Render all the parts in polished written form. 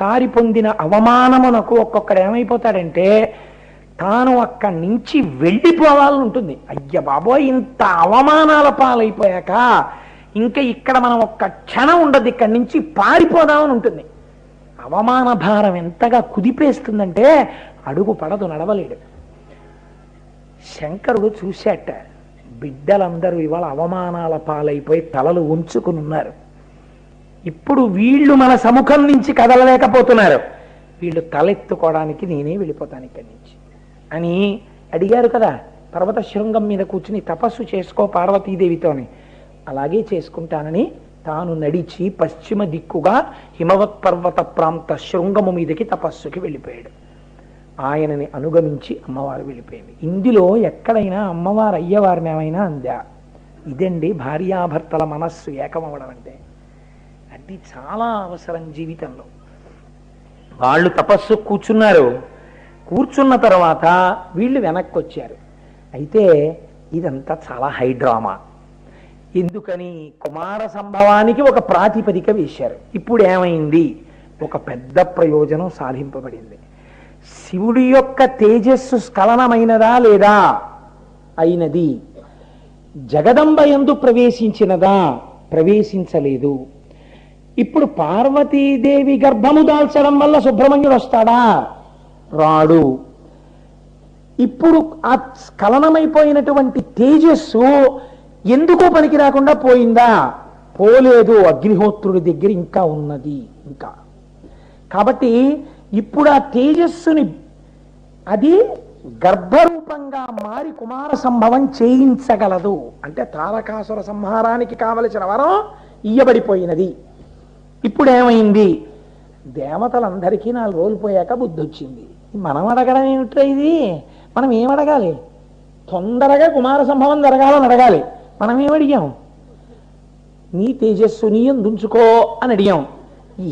ఒక్కొక్కసారి పొందిన అవమానమునకు ఒక్కొక్కడు ఏమైపోతాడంటే తాను అక్కడి నుంచి వెళ్ళిపోవాలని ఉంటుంది. అయ్య బాబోయ్, ఇంత అవమానాల పాలైపోయాక ఇంకా ఇక్కడ మనం ఒక్క క్షణం ఉండదు, ఇక్కడి నుంచి పారిపోదామని ఉంటుంది. అవమాన భారం ఎంతగా కుదిపేస్తుందంటే అడుగు పడదు, నడవలేడు. శంకరుడు చూశాట, బిడ్డలందరూ ఇవాళ అవమానాల పాలైపోయి తలలు ఉంచుకుని ఉన్నారు. ఇప్పుడు వీళ్ళు మన సముఖం నుంచి కదలలేకపోతున్నారు. వీళ్ళు తలెత్తుకోవడానికి నేనే వెళ్ళిపోతాను ఇక్కడి నుంచి అని అడిగారు కదా. పర్వత శృంగం మీద కూర్చుని తపస్సు చేసుకో పార్వతీదేవితోని. అలాగే చేసుకుంటానని తాను నడిచి పశ్చిమ దిక్కుగా హిమవత్ పర్వత ప్రాంత శృంగము మీదకి తపస్సుకి వెళ్ళిపోయాడు. ఆయనని అనుగమించి అమ్మవారు వెళ్ళిపోయింది. ఇందులో ఎక్కడైనా అమ్మవారు అయ్యవారిని ఏమైనా అందా? ఇదండి భార్యాభర్తల మనస్సు ఏకమవడం అంటే. అది చాలా అవసరం జీవితంలో. వాళ్ళు తపస్సు కూర్చున్నారు. కూర్చున్న తర్వాత వీళ్ళు వెనక్కి వచ్చారు. అయితే ఇదంతా చాలా హైడ్రామా. ఎందుకని? కుమార సంభవానికి ఒక ప్రాతిపదిక వేశారు. ఇప్పుడు ఏమైంది? ఒక పెద్ద ప్రయోజనం సాధింపబడింది. శివుడి యొక్క తేజస్సు స్ఖలనమైనదా లేదా? అయినది. జగదంబ యందు ప్రవేశించినదా? ప్రవేశించలేదు. ఇప్పుడు పార్వతీదేవి గర్భము దాల్చడం వల్ల సుబ్రహ్మణ్యుడు వస్తాడా? రాడు. ఇప్పుడు ఆ స్ఖలనమైపోయినటువంటి తేజస్సు ఎందుకో పనికి రాకుండా పోయిందా? పోలేదు. అగ్నిహోత్రుడి దగ్గర ఇంకా ఉన్నది. ఇంకా కాబట్టి ఇప్పుడు ఆ తేజస్సుని అది గర్భరూపంగా మారి కుమార సంభవం చేయించగలదు. అంటే తారకాసుర సంహారానికి కావలసిన వరం ఇయ్యబడిపోయినది. ఇప్పుడు ఏమైంది? దేవతలందరికీ 4 రోజులు పోయాక బుద్ధి వచ్చింది. మనం అడగడం ఏమిట్రా ఇది? మనం ఏమడగాలి? తొందరగా కుమార సంభవం జరగాలని అడగాలి. మనం ఏమడిగాం? నీ తేజస్సు నీ యందుంచుకో అని అడిగాం.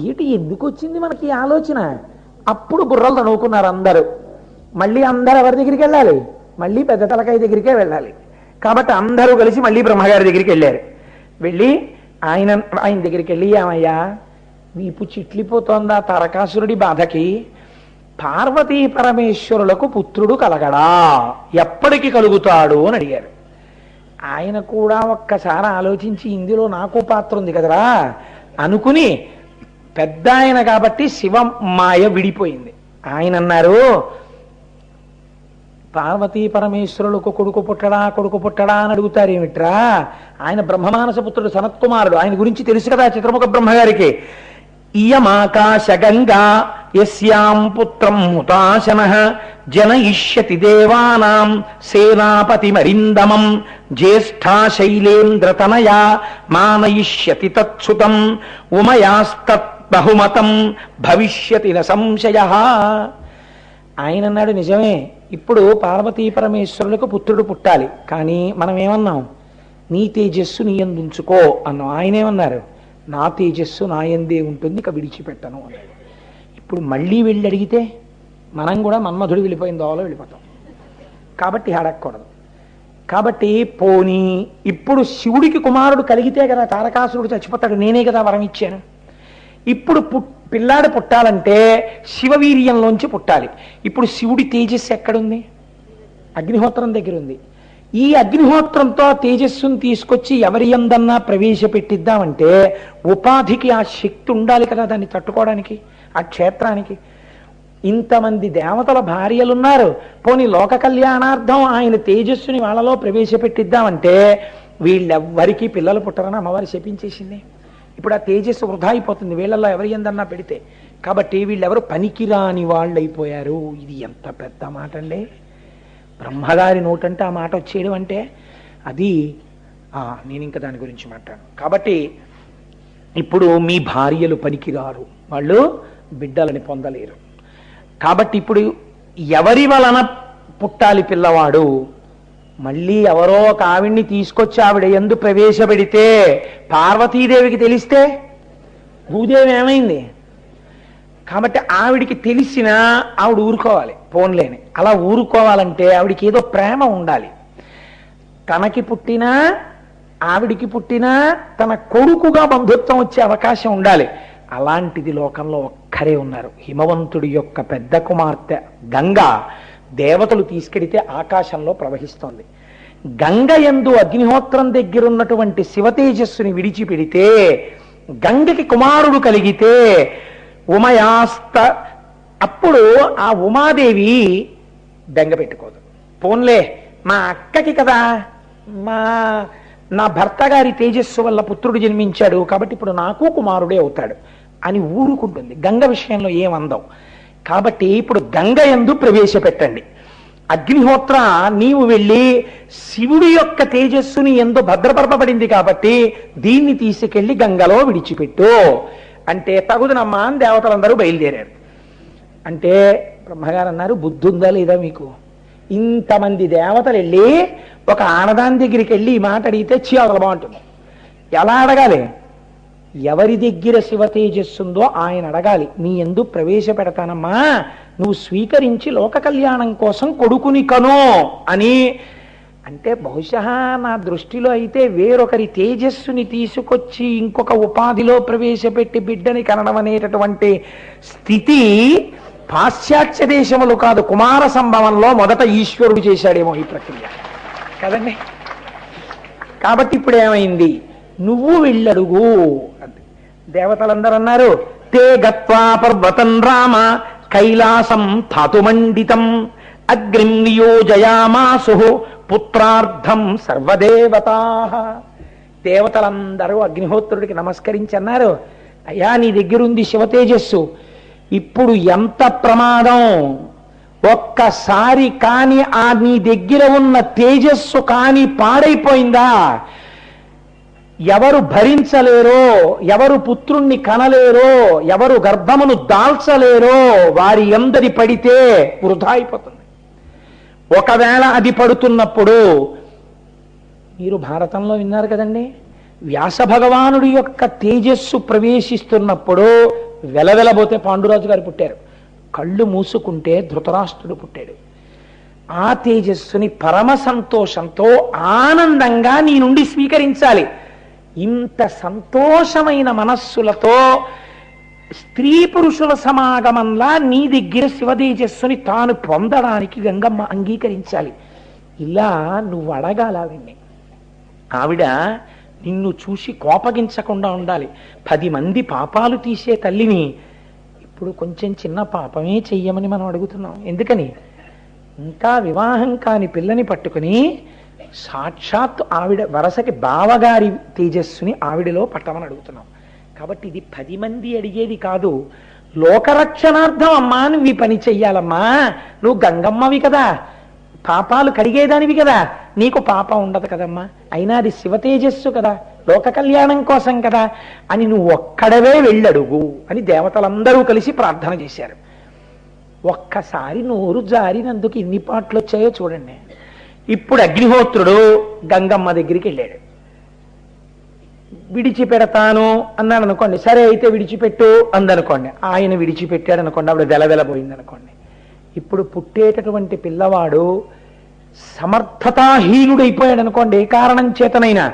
ఏటి ఎందుకు వచ్చింది మనకి ఆలోచన? అప్పుడు బుర్రలు తనుకున్నారు అందరూ. మళ్ళీ అందరూ ఎవరి దగ్గరికి వెళ్ళాలి? మళ్ళీ పెద్ద తలకాయ దగ్గరికే వెళ్ళాలి. కాబట్టి అందరూ కలిసి మళ్ళీ బ్రహ్మగారి దగ్గరికి వెళ్ళారు. వెళ్ళి ఆయన దగ్గరికి వెళ్ళి, ఏమయ్యా వీపు చిట్లిపోతోందా తారకాసురుడి బాధకి? పార్వతీ పరమేశ్వరులకు పుత్రుడు కలగడా? ఎప్పటికి కలుగుతాడు అని అడిగారు. ఆయన కూడా ఒక్కసారి ఆలోచించి ఇందులో నాకు పాత్ర ఉంది కదరా అనుకుని, పెద్ద ఆయన కాబట్టి శివమాయ విడిపోయింది. ఆయన అన్నారు, పార్వతీ పరమేశ్వరులకు కొడుకు పుట్టడా అని అడుగుతారు ఏమిట్రా? ఆయన బ్రహ్మమానస పుత్రుడు సనత్కుమారుడు. ఆయన గురించి తెలుసు కదా చిత్రముఖ బ్రహ్మగారికి. ఇయమాకాశ గంగా యస్యాం పుత్రం హుతాశనః జనయిష్యతి దేవానాం సేనాపతి మరిందమం జ్యేష్ఠా శైలేంద్రతనయా మానయిష్యతి తత్సుతం ఉమయాస్తత్ బహుమతం భవిష్యతి న సంశయః. ఆయన అన్నాడు, నిజమే, ఇప్పుడు పార్వతీ పరమేశ్వరులకు పుత్రుడు పుట్టాలి. కానీ మనం ఏమన్నాం? నీ తేజస్సు నీ యందుంచుకో అన్నాం. ఆయన ఏమన్నారు? నా తేజస్సు నా యందే ఉంటుంది, ఇక విడిచిపెట్టను అన్నాడు. ఇప్పుడు మళ్ళీ వెళ్ళి అడిగితే మనం కూడా మన్మధుడు వెళ్ళిపోయిన దోవలో వెళ్ళిపోతాం. కాబట్టి అడగకూడదు. కాబట్టి పోనీ ఇప్పుడు శివుడికి కుమారుడు కలిగితే కదా తారకాసురుడు చచ్చిపోతాడు. నేనే కదా వరం ఇచ్చాను. ఇప్పుడు పిల్లాడు పుట్టాలంటే శివవీర్యంలోంచి పుట్టాలి. ఇప్పుడు శివుడి తేజస్సు ఎక్కడుంది? అగ్నిహోత్రం దగ్గర ఉంది. ఈ అగ్నిహోత్రంతో తేజస్సును తీసుకొచ్చి ఎవరి యందన్నా ప్రవేశపెట్టిద్దామంటే ఉపాధికి ఆ శక్తి ఉండాలి కదా దాన్ని తట్టుకోవడానికి, ఆ క్షేత్రానికి. ఇంతమంది దేవతల భార్యలున్నారు. పోనీ లోక కళ్యాణార్థం ఆయన తేజస్సుని వాళ్ళలో ప్రవేశపెట్టిద్దామంటే వీళ్ళెవ్వరికీ పిల్లలు పుట్టరని అమ్మవారి శపించేసింది. ఇప్పుడు ఆ తేజస్సు వృధా అయిపోతుంది వీళ్ళల్లో ఎవరి యందన్నా పెడితే. కాబట్టి వీళ్ళెవరు పనికిరాని వాళ్ళు అయిపోయారు. ఇది ఎంత పెద్ద మాట అండి! బ్రహ్మగారి నోటంటే ఆ మాట వచ్చేయడం అంటే అది నేను ఇంకా దాని గురించి మాట్లాడను. కాబట్టి ఇప్పుడు మీ భార్యలు పనికిరారు, వాళ్ళు బిడ్డలని పొందలేరు. కాబట్టి ఇప్పుడు ఎవరి వలన పుట్టాలి పిల్లవాడు? మళ్ళీ ఎవరో ఒక ఆవిడ్ని తీసుకొచ్చి ఆవిడ యందు ప్రవేశపెడితే పార్వతీదేవికి తెలిస్తే భూదేవి ఏమైంది? కాబట్టి ఆవిడికి తెలిసినా ఆవిడ ఊరుకోవాలి, పోన్లేని. అలా ఊరుకోవాలంటే ఆవిడికి ఏదో ప్రేమ ఉండాలి. తనకి పుట్టినా ఆవిడికి పుట్టినా తన కొడుకుగా బంధుత్వం వచ్చే అవకాశం ఉండాలి. అలాంటిది లోకంలో ఒక్క ఒక్కరే ఉన్నారు. హిమవంతుడి యొక్క పెద్ద కుమార్తె గంగ దేవతలు తీసుకెడితే ఆకాశంలో ప్రవహిస్తోంది. గంగ యందు అగ్నిహోత్రం దగ్గరున్నటువంటి శివతేజస్సుని విడిచిపెడితే గంగకి కుమారుడు కలిగితే ఉమయాస్త, అప్పుడు ఆ ఉమాదేవి బెంగ పెట్టుకోదు. పోన్లే మా అక్కకి కదా, నా భర్త గారి తేజస్సు వల్ల పుత్రుడు జన్మించాడు కాబట్టి ఇప్పుడు నాకు కుమారుడే అవుతాడు అని ఊరుకుంటుంది. గంగ విషయంలో ఏమందం. కాబట్టి ఇప్పుడు గంగ యందు ప్రవేశపెట్టండి. అగ్నిహోత్ర, నీవు వెళ్ళి శివుడి యొక్క తేజస్సుని ఎందు భద్రపరపబడింది కాబట్టి దీన్ని తీసుకెళ్లి గంగలో విడిచిపెట్టు అంటే తగుదనమ్మా అని దేవతలందరూ బయలుదేరారు. అంటే బ్రహ్మగారు అన్నారు, బుద్ధి ఉందా లేదా మీకు? ఇంతమంది దేవతలు వెళ్ళి ఒక ఆనదాని దగ్గరికి వెళ్ళి ఈ మాట అడిగితే చాలా బాగుంటుంది. ఎలా అడగాలి? ఎవరి దగ్గర శివ తేజస్సుందో ఆయన అడగాలి. నీ ఎందు ప్రవేశపెడతానమ్మా, నువ్వు స్వీకరించి లోక కళ్యాణం కోసం కొడుకుని కను అని. అంటే బహుశా నా దృష్టిలో అయితే వేరొకరి తేజస్సుని తీసుకొచ్చి ఇంకొక ఉపాధిలో ప్రవేశపెట్టి బిడ్డని కనడం అనేటటువంటి స్థితి పాశ్చాత్య దేశములు కాదు, కుమార సంభవంలో మొదట ఈశ్వరుడు చేశాడేమో ఈ ప్రక్రియ కదండి. కాబట్టి ఇప్పుడు ఏమైంది? నువ్వు వెళ్ళడుగు. దేవతలందరూ అన్నారు, తే గత్వా పర్వతం రామ కైలాసం ధాతుమండితం అగ్నిం నియోజయామాసు పుత్రార్థం సర్వదేవతా. దేవతలందరూ అగ్నిహోత్రుడికి నమస్కరించి అన్నారు, అయ్యా నీ దగ్గరుంది శివ తేజస్సు, ఇప్పుడు ఎంత ప్రమాదం, ఒక్కసారి కాని ఆ నీ దగ్గర ఉన్న తేజస్సు కాని పాడైపోయిందా, ఎవరు భరించలేరో, ఎవరు పుత్రుణ్ణి కనలేరో, ఎవరు గర్భమును దాల్చలేరో వారి ఎందరి పడితే వృధా అయిపోతుంది. ఒకవేళ అది పడుతున్నప్పుడు మీరు భారతంలో విన్నారు కదండి, వ్యాస భగవానుడి యొక్క తేజస్సు ప్రవేశిస్తున్నప్పుడు వెలవెలబోతే పాండురాజు గారు పుట్టారు, కళ్ళు మూసుకుంటే ధృతరాష్ట్రుడు పుట్టాడు. ఆ తేజస్సుని పరమ సంతోషంతో ఆనందంగా నీ నుండి స్వీకరించాలి. ఇంత సంతోషమైన మనస్సులతో స్త్రీ పురుషుల సమాగమంలా నీ దగ్గర శివతేజస్సుని తాను పొందడానికి గంగమ్మ అంగీకరించాలి. ఇలా నువ్వు అడగాల ఆవిడ్ని. ఆవిడ నిన్ను చూసి కోపగించకుండా ఉండాలి. 10 మంది పాపాలు తీసే తల్లిని ఇప్పుడు కొంచెం చిన్న పాపమే చెయ్యమని మనం అడుగుతున్నాం. ఎందుకని? ఇంకా వివాహం కాని పిల్లని పట్టుకుని సాక్షాత్ ఆవిడ వరసకి బావగారి తేజస్సుని ఆవిడలో పట్టమని అడుగుతున్నాం. కాబట్టి ఇది 10 మంది అడిగేది కాదు, లోకరక్షణార్థం అమ్మా నువ్వు ఈ పని చెయ్యాలమ్మా, నువ్వు గంగమ్మవి కదా, పాపాలు కడిగేదానివి కదా, నీకు పాపం ఉండదు కదమ్మా, అయినా అది శివ తేజస్సు కదా, లోక కళ్యాణం కోసం కదా అని నువ్వు ఒక్కడవే వెళ్ళడుగు అని దేవతలందరూ కలిసి ప్రార్థన చేశారు. ఒక్కసారి నోరు జారినందుకు ఎన్ని పాటలు వచ్చాయో చూడండి. ఇప్పుడు అగ్నిహోత్రుడు గంగమ్మ దగ్గరికి వెళ్ళాడు. విడిచిపెడతాను అన్నాడు అనుకోండి, సరే అయితే విడిచిపెట్టు అందనుకోండి, ఆయన విడిచిపెట్టాడు అనుకోండి, ఆవిడ వెలవెలబోయింది అనుకోండి. ఇప్పుడు పుట్టేటటువంటి పిల్లవాడు సమర్థతాహీనుడైపోయాడు అనుకోండి, ఏ కారణం చేతనైనా,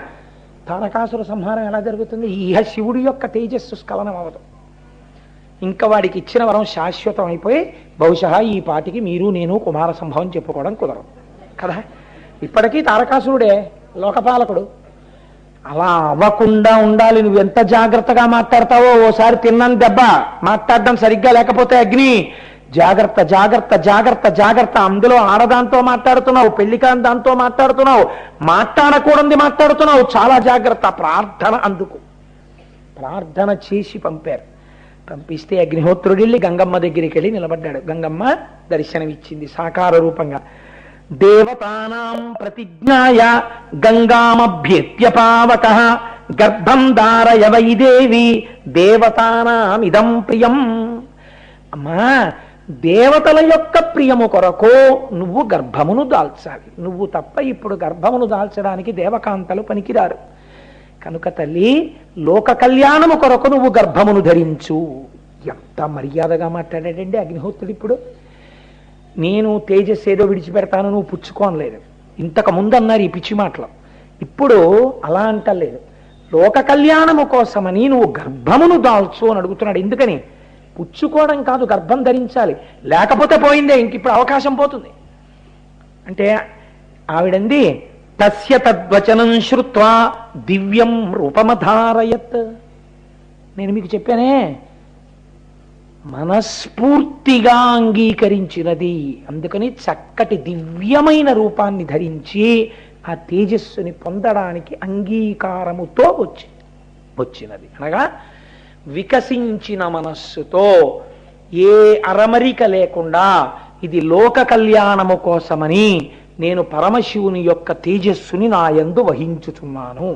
తారకాసుర సంహారం ఎలా జరుగుతుంది? ఇహ శివుడి యొక్క తేజస్సు స్ఖలనం అవ్వదు. ఇంకా వాడికి ఇచ్చిన వరం శాశ్వతం అయిపోయి బహుశా ఈ పాటికి మీరు నేను కుమార సంభవం చెప్పుకోవడం కుదరదు కదా. ఇప్పటికీ తారకాసురుడే లోకపాలకుడు. అలా అవ్వకుండా ఉండాలి. నువ్వు ఎంత జాగ్రత్తగా మాట్లాడతావో, ఓసారి తిన్నాను దెబ్బ, మాట్లాడడం సరిగ్గా లేకపోతే అగ్ని, జాగ్రత్త జాగ్రత్త జాగ్రత్త జాగ్రత్త. అందులో ఆడదాంతో మాట్లాడుతున్నావు, పెళ్లికాని దాంతో మాట్లాడుతున్నావు, మాట్లాడకూడదు మాట్లాడుతున్నావు, చాలా జాగ్రత్త. ప్రార్థన అందుకు ప్రార్థన చేసి పంపారు. పంపిస్తే అగ్నిహోత్రుడు వెళ్ళి గంగమ్మ దగ్గరికి వెళ్ళి నిలబడ్డాడు. గంగమ్మ దర్శనమిచ్చింది సాకార రూపంగా. దేవతానాం ప్రతిజ్ఞాయ గంగామభ్యేత్య పావకః గర్భం ధారయ వై దేవి దేవతానాం ఇదం ప్రియం. అమ్మా, దేవతల యొక్క ప్రియము కొరకు నువ్వు గర్భమును దాల్చాలి. నువ్వు తప్ప ఇప్పుడు గర్భమును దాల్చడానికి దేవకాంతలు పనికిరారు. కనుక తల్లి, లోక కళ్యాణము కొరకు నువ్వు గర్భమును ధరించు. ఎంత మర్యాదగా మాట్లాడాడండి అగ్నిహోత్రుడు. ఇప్పుడు నేను తేజస్సు ఏదో విడిచిపెడతాను నువ్వు పుచ్చుకోనలేదు. ఇంతకు ముందు అన్నారు ఈ పిచ్చి మాటలు, ఇప్పుడు అలా అంటలేదు. లోక కళ్యాణము కోసమని నువ్వు గర్భమును దాల్చు అని అడుగుతున్నాడు. ఎందుకని? పుచ్చుకోవడం కాదు, గర్భం ధరించాలి. లేకపోతే పోయిందే, ఇంక ఇప్పుడు అవకాశం పోతుంది. అంటే ఆవిడంది తస్య తద్వచనం శ్రుత్వా దివ్యం రూపమధారయత్. నేను మీకు చెప్పానే, మనస్ఫూర్తిగా అంగీకరించినది. అందుకని చక్కటి దివ్యమైన రూపాన్ని ధరించి ఆ తేజస్సుని పొందడానికి అంగీకారముతో వచ్చినది. అనగా వికసించిన మనస్సుతో, ఏ అరమరిక లేకుండా ఇది లోక కళ్యాణము కోసమని నేను పరమశివుని యొక్క తేజస్సుని నా యందు వహించుచున్నాను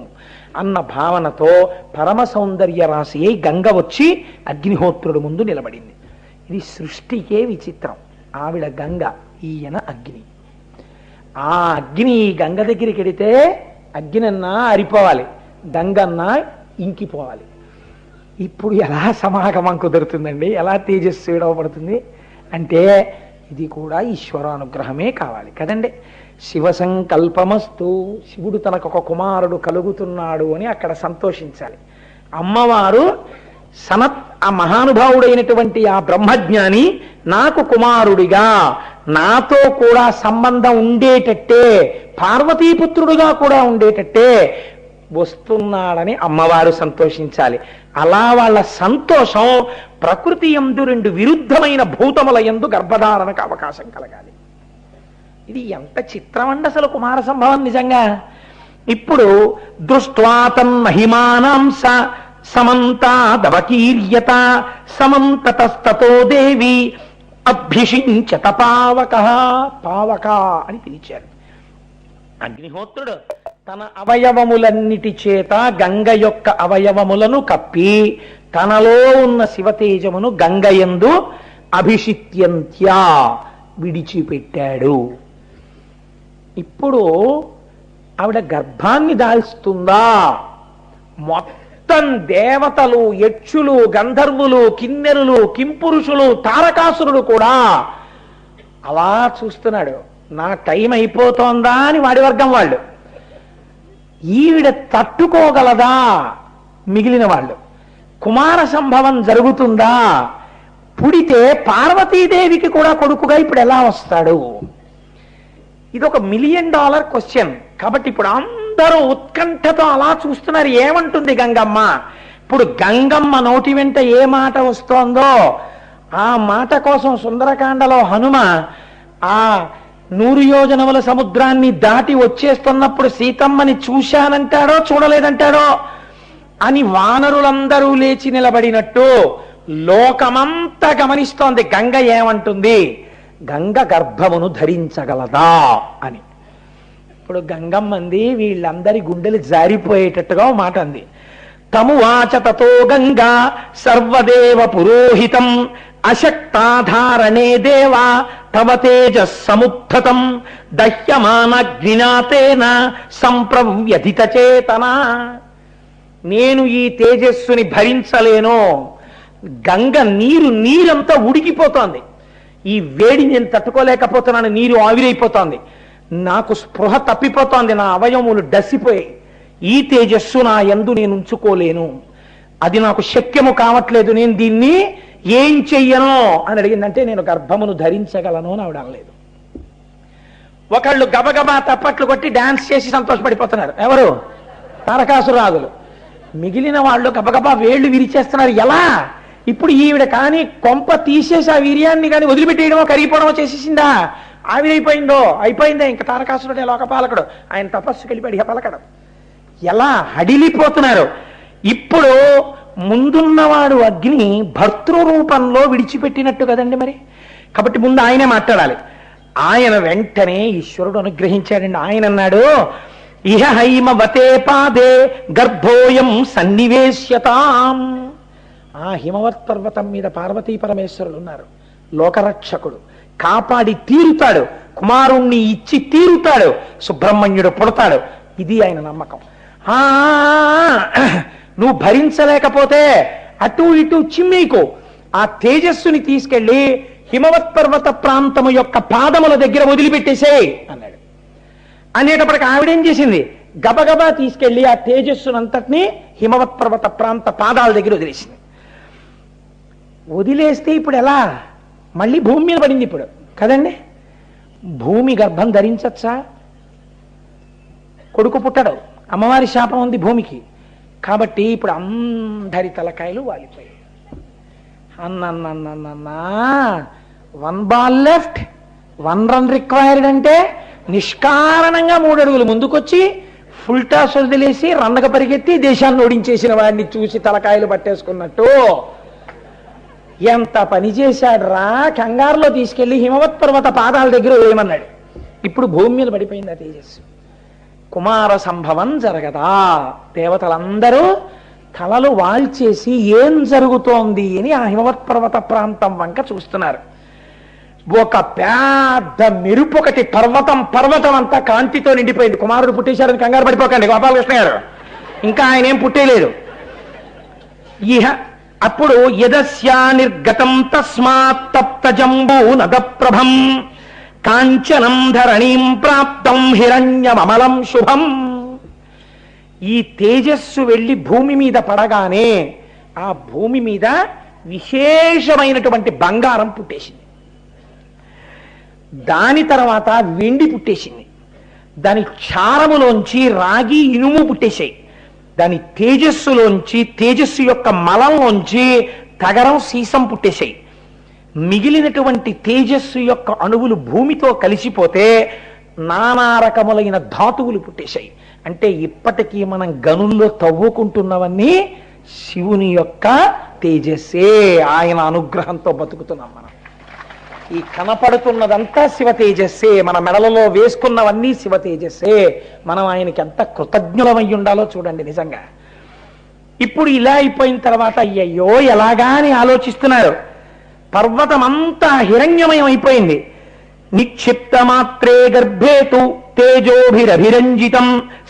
అన్న భావనతో పరమ సౌందర్య రాశి అయి గంగ వచ్చి అగ్నిహోత్రుడు ముందు నిలబడింది. ఇది సృష్టికే విచిత్రం. ఆవిడ గంగ, ఈయన అగ్ని. ఆ అగ్ని ఈ గంగ దగ్గరికి వెడితే అగ్నిన్నా అరిపోవాలి, గంగన్నా ఇంకిపోవాలి. ఇప్పుడు ఎలా సమాగమం కుదురుతుందండి? ఎలా తేజస్సు విడవబడుతుంది? అంటే ఇది కూడా ఈశ్వరానుగ్రహమే కావాలి కదండి. శివ సంకల్పమస్తు, శివుడు తనకు ఒక కుమారుడు కలుగుతున్నాడు అని అక్కడ సంతోషించాలి. అమ్మవారు ఆ మహానుభావుడైనటువంటి ఆ బ్రహ్మజ్ఞాని నాకు కుమారుడిగా, నాతో కూడా సంబంధం ఉండేటట్టే, పార్వతీపుత్రుడుగా కూడా ఉండేటట్టే వస్తున్నాడని అమ్మవారు సంతోషించాలి. అలా వాళ్ళ సంతోషం ప్రకృతి యందు రెండు విరుద్ధమైన భూతముల యందు గర్భధారణకు అవకాశం కలగాలి. ఇది ఎంత చిత్రమండి అసలు కుమార సంభవం నిజంగా. ఇప్పుడు దృష్ట్వాతం మహిమానాంస సమంతాదవకీర్యత సమంతతస్తతో దేవి అభ్యుషించత పావక. పావక అని పిలిచారు. అగ్నిహోత్రుడు తన అవయవములన్నిటి చేత గంగ యొక్క అవయవములను కప్పి తనలో ఉన్న శివతేజమును గంగయందు అభిషిత్యంత్యా విడిచిపెట్టాడు. ఇప్పుడు ఆవిడ గర్భాన్ని దాల్స్తుందా? మొత్తం దేవతలు, యక్షులు, గంధర్వులు, కిన్నెరులు, కింపురుషులు, తారకాసురుడు కూడా అలా చూస్తున్నాడు. నా టైం అయిపోతోందా అని వాడి వర్గం వాళ్ళు. ఈవిడ తట్టుకోగలదా? మిగిలిన వాళ్ళు. కుమార సంభవం జరుగుతుందా? పుడితే పార్వతీదేవికి కూడా కొడుకుగా ఇప్పుడు ఎలా వస్తాడు? ఇదొక $1 మిలియన్ క్వశ్చన్. కాబట్టి ఇప్పుడు అందరూ ఉత్కంఠతో అలా చూస్తున్నారు, ఏమంటుంది గంగమ్మ. ఇప్పుడు గంగమ్మ నోటి వెంట ఏ మాట వస్తోందో ఆ మాట కోసం సుందరకాండలో హనుమ ఆ 100 యోజనముల సముద్రాన్ని దాటి వచ్చేస్తున్నప్పుడు సీతమ్మని చూశానంటాడో చూడలేదంటాడో అని వానరులందరూ లేచి నిలబడినట్టు లోకమంతా గమనిస్తోంది గంగ ఏమంటుంది. గంగ గర్భమును ధరించగలదా అని. ఇప్పుడు గంగమ్మంది వీళ్ళందరి గుండెలు జారిపోయేటట్టుగా మాట అంది. తమువాచ తతో గంగా సర్వదేవ పురోహితం అశక్తాధారణే దేవా తవ తేజస్సముత్థతం దహ్యమానగ్నినాతేన సంప్రవ్యధిత చేతన. నేను ఈ తేజస్సుని భరించలేను. గంగ నీరంతా ఉడికిపోతోంది. ఈ వేడి నేను తట్టుకోలేకపోతున్నాను, నీరు ఆవిరైపోతోంది, నాకు స్పృహ తప్పిపోతోంది, నా అవయవములు డసిపోయాయి. ఈ తేజస్సు నా యందు నేను ఉంచుకోలేను, అది నాకు శక్యము కావట్లేదు, నేను దీన్ని ఏం చెయ్యను అని అడిగిందంటే నేను గర్భమును ధరించగలను అని ఆవిడ అనలేదు. ఒకళ్ళు గబగబా తప్పట్లు కొట్టి డాన్స్ చేసి సంతోషపడిపోతున్నారు. ఎవరు? తారకాసురాదులు. మిగిలిన వాళ్ళు గబగబా వేళ్లు విరిచేస్తున్నారు. ఎలా? ఇప్పుడు ఈవిడ కానీ కొంప తీసేసి ఆ వీర్యాన్ని కానీ వదిలిపెట్టేయడమో కరిగిపోవడమో చేసేసిందా? ఆవిరైపోయిందో అయిపోయిందా? ఇంకా తారకాసురుడే లోకపాలకుడు, ఆయన తపస్సుకి వెళ్ళిపోయి పలకడం. ఎలా హడిలిపోతున్నారు. ఇప్పుడు ముందున్నవాడు అగ్ని భర్తృ రూపంలో విడిచిపెట్టినట్టు కదండి మరి. కాబట్టి ముందు ఆయనే మాట్లాడాలి. ఆయన వెంటనే ఈశ్వరుడు అనుగ్రహించాడండి. ఆయన అన్నాడు, ఇహ హైమవతే పాదే గర్భోయం సన్నివేశ్యతాం. ఆ హిమవత్ పర్వతం మీద పార్వతీ పరమేశ్వరులు ఉన్నారు. లోకరక్షకుడు, కాపాడి తీరుతాడు, కుమారుణ్ణి ఇచ్చి తీరుతాడు, సుబ్రహ్మణ్యుడు పుడతాడు. ఇది ఆయన నమ్మకం. నువ్వు భరించలేకపోతే అటు ఇటు చిమ్మీకు ఆ తేజస్సుని తీసుకెళ్లి హిమవత్ పర్వత ప్రాంతము యొక్క పాదముల దగ్గర వదిలిపెట్టేసేయ్ అన్నాడు. అనేటప్పటికి ఆవిడేం చేసింది? గబగబా తీసుకెళ్లి ఆ తేజస్సునంతటినీ హిమవత్ పర్వత ప్రాంత పాదాల దగ్గర వదిలేసింది. వదిలేస్తే ఇప్పుడు ఎలా? మళ్ళీ భూమి మీద పడింది ఇప్పుడు కదండి. భూమి గర్భం ధరించచ్చా? కొడుకు పుట్టడు, అమ్మవారి శాపం ఉంది భూమికి. కాబట్టి ఇప్పుడు అందరి తలకాయలు వాలిపోయాయి. అన్నన్నన్నన్నా 1 బాల్ లెఫ్ట్ 1 రన్ రిక్వైర్డ్ అంటే నిష్కారణంగా 3 అడుగులు ముందుకొచ్చి ఫుల్ టాస్ వదిలేసి రన్నగ పరిగెత్తి దేశాన్ని ఓడించేసిన వాడిని చూసి తలకాయలు పట్టేసుకున్నట్టు ఎంత పని చేశాడు రా. కంగారులో తీసుకెళ్లి హిమవత్ పర్వత పాదాల దగ్గర వేయమన్నాడు. ఇప్పుడు భూమి మీద పడిపోయింది ఆ తేజస్సు. కుమార సంభవం జరగదా? దేవతలందరూ తలలు వాల్చేసి ఏం జరుగుతోంది అని ఆ హిమవత్ పర్వత ప్రాంతం వంక చూస్తున్నారు. ఒక పెద్ద మెరుపొకటి పర్వతం అంతా కాంతితో నిండిపోయింది. కుమారుడు పుట్టేశారని కంగారు పడిపోకండి గోపాలకృష్ణ గారు, ఇంకా ఆయన ఏం పుట్టేలేదు. అప్పుడు యదస్యా నిర్గతం తస్మాత్ తప్త జంబూ నదప్రభం కాంచనం ధరణీం ప్రాప్తం హిరణ్యమమలం శుభం. ఈ తేజస్సు వెళ్ళి భూమి మీద పడగానే ఆ భూమి మీద విశేషమైనటువంటి బంగారం పుట్టేసింది. దాని తర్వాత వెండి పుట్టేసింది. దాని క్షారములోంచి రాగి ఇనుము పుట్టేశాయి. దాని తేజస్సులోంచి తేజస్సు యొక్క మలంలోంచి తగరం సీసం పుట్టేశాయి. మిగిలినటువంటి తేజస్సు యొక్క అణువులు భూమితో కలిసిపోతే నానా రకములైన ధాతువులు పుట్టేశాయి. అంటే ఇప్పటికీ మనం గనుల్లో తవ్వుకుంటున్నవన్నీ శివుని యొక్క తేజస్సే. ఆయన అనుగ్రహంతో బతుకుతున్నాం మనం. ఈ కనపడుతున్నదంతా శివ తేజస్సే. మన మెడలలో వేసుకున్నవన్నీ శివ తేజస్సే. మనం ఆయనకి ఎంత కృతజ్ఞులమై ఉండాలో చూడండి నిజంగా. ఇప్పుడు ఇలా అయిపోయిన తర్వాత అయ్యయ్యో ఎలాగా అని ఆలోచిస్తున్నారు. పర్వతమంతా హిరణ్యమయం అయిపోయింది. నిక్షిప్త మాత్రే గర్భేతు తేజోభిరభిరంజితం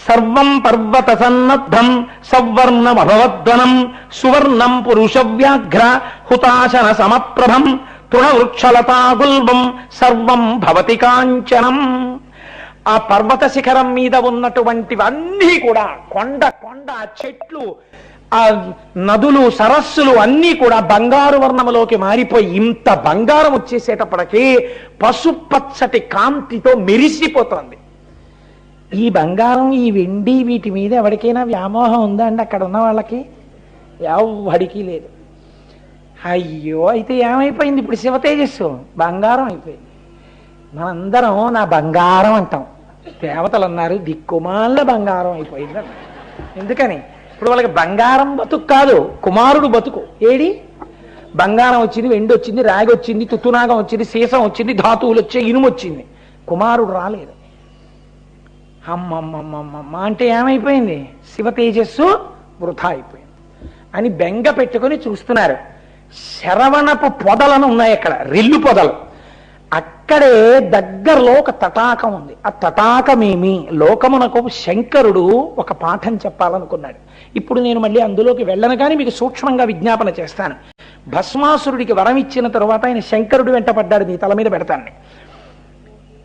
సర్వం పర్వత సన్నద్ధం సవర్ణమభవద్వనం సువర్ణం పురుషవ్యాఘ్ర హుతాశన సమప్రభం తృణవృక్షలతాగుల్బం సర్వం భవతి కాంచనం. ఆ పర్వత శిఖరం మీద ఉన్నటువంటివన్నీ కూడా కొండ చెట్లు, ఆ నదులు, సరస్సులు అన్నీ కూడా బంగారు వర్ణములోకి మారిపోయి ఇంత బంగారం వచ్చేసేటప్పటికీ పసుపచ్చటి కాంతితో మెరిసిపోతోంది. ఈ బంగారం, ఈ వెండి, వీటి మీద ఎవరికైనా వ్యామోహం ఉందా అండి? అక్కడ ఉన్న వాళ్ళకి ఎవడికి లేదు. అయ్యో, అయితే ఏమైపోయింది? ఇప్పుడు శివ తేజస్సు బంగారం అయిపోయింది. మనందరం నా బంగారం అంటాం. దేవతలు అన్నారు దిక్కుమాల బంగారం అయిపోయింది అన్నారు. ఎందుకని? ఇప్పుడు వాళ్ళకి బంగారం బతుకు కాదు, కుమారుడు బతుకు. ఏడి బంగారం వచ్చింది, వెండి వచ్చింది, రాగి వచ్చింది, తుత్తునాగం వచ్చింది, సీసం వచ్చింది, ధాతువులు వచ్చాయి, ఇనుము వచ్చింది. కుమారుడు రాలేదు. అమ్మమ్మమ్మమ్మ అంటే ఏమైపోయింది? శివ తేజస్సు వృధా అయిపోయింది అని బెంగ పెట్టుకుని చూస్తున్నారు. శరవణపు పొదలను ఉన్నాయి అక్కడ, రెల్లు పొదలు. అక్కడే దగ్గరలో ఒక తటాకం ఉంది. ఆ తటాకమేమి లోకమునకు శంకరుడు ఒక పాఠం చెప్పాలనుకున్నాడు. ఇప్పుడు నేను మళ్ళీ అందులోకి వెళ్ళను, కానీ మీకు సూక్ష్మంగా విజ్ఞాపన చేస్తాను. భస్మాసురుడికి వరం ఇచ్చిన తరువాత ఆయన శంకరుడు వెంటపడ్డాడు. నీ తల మీద పెడతాన్ని.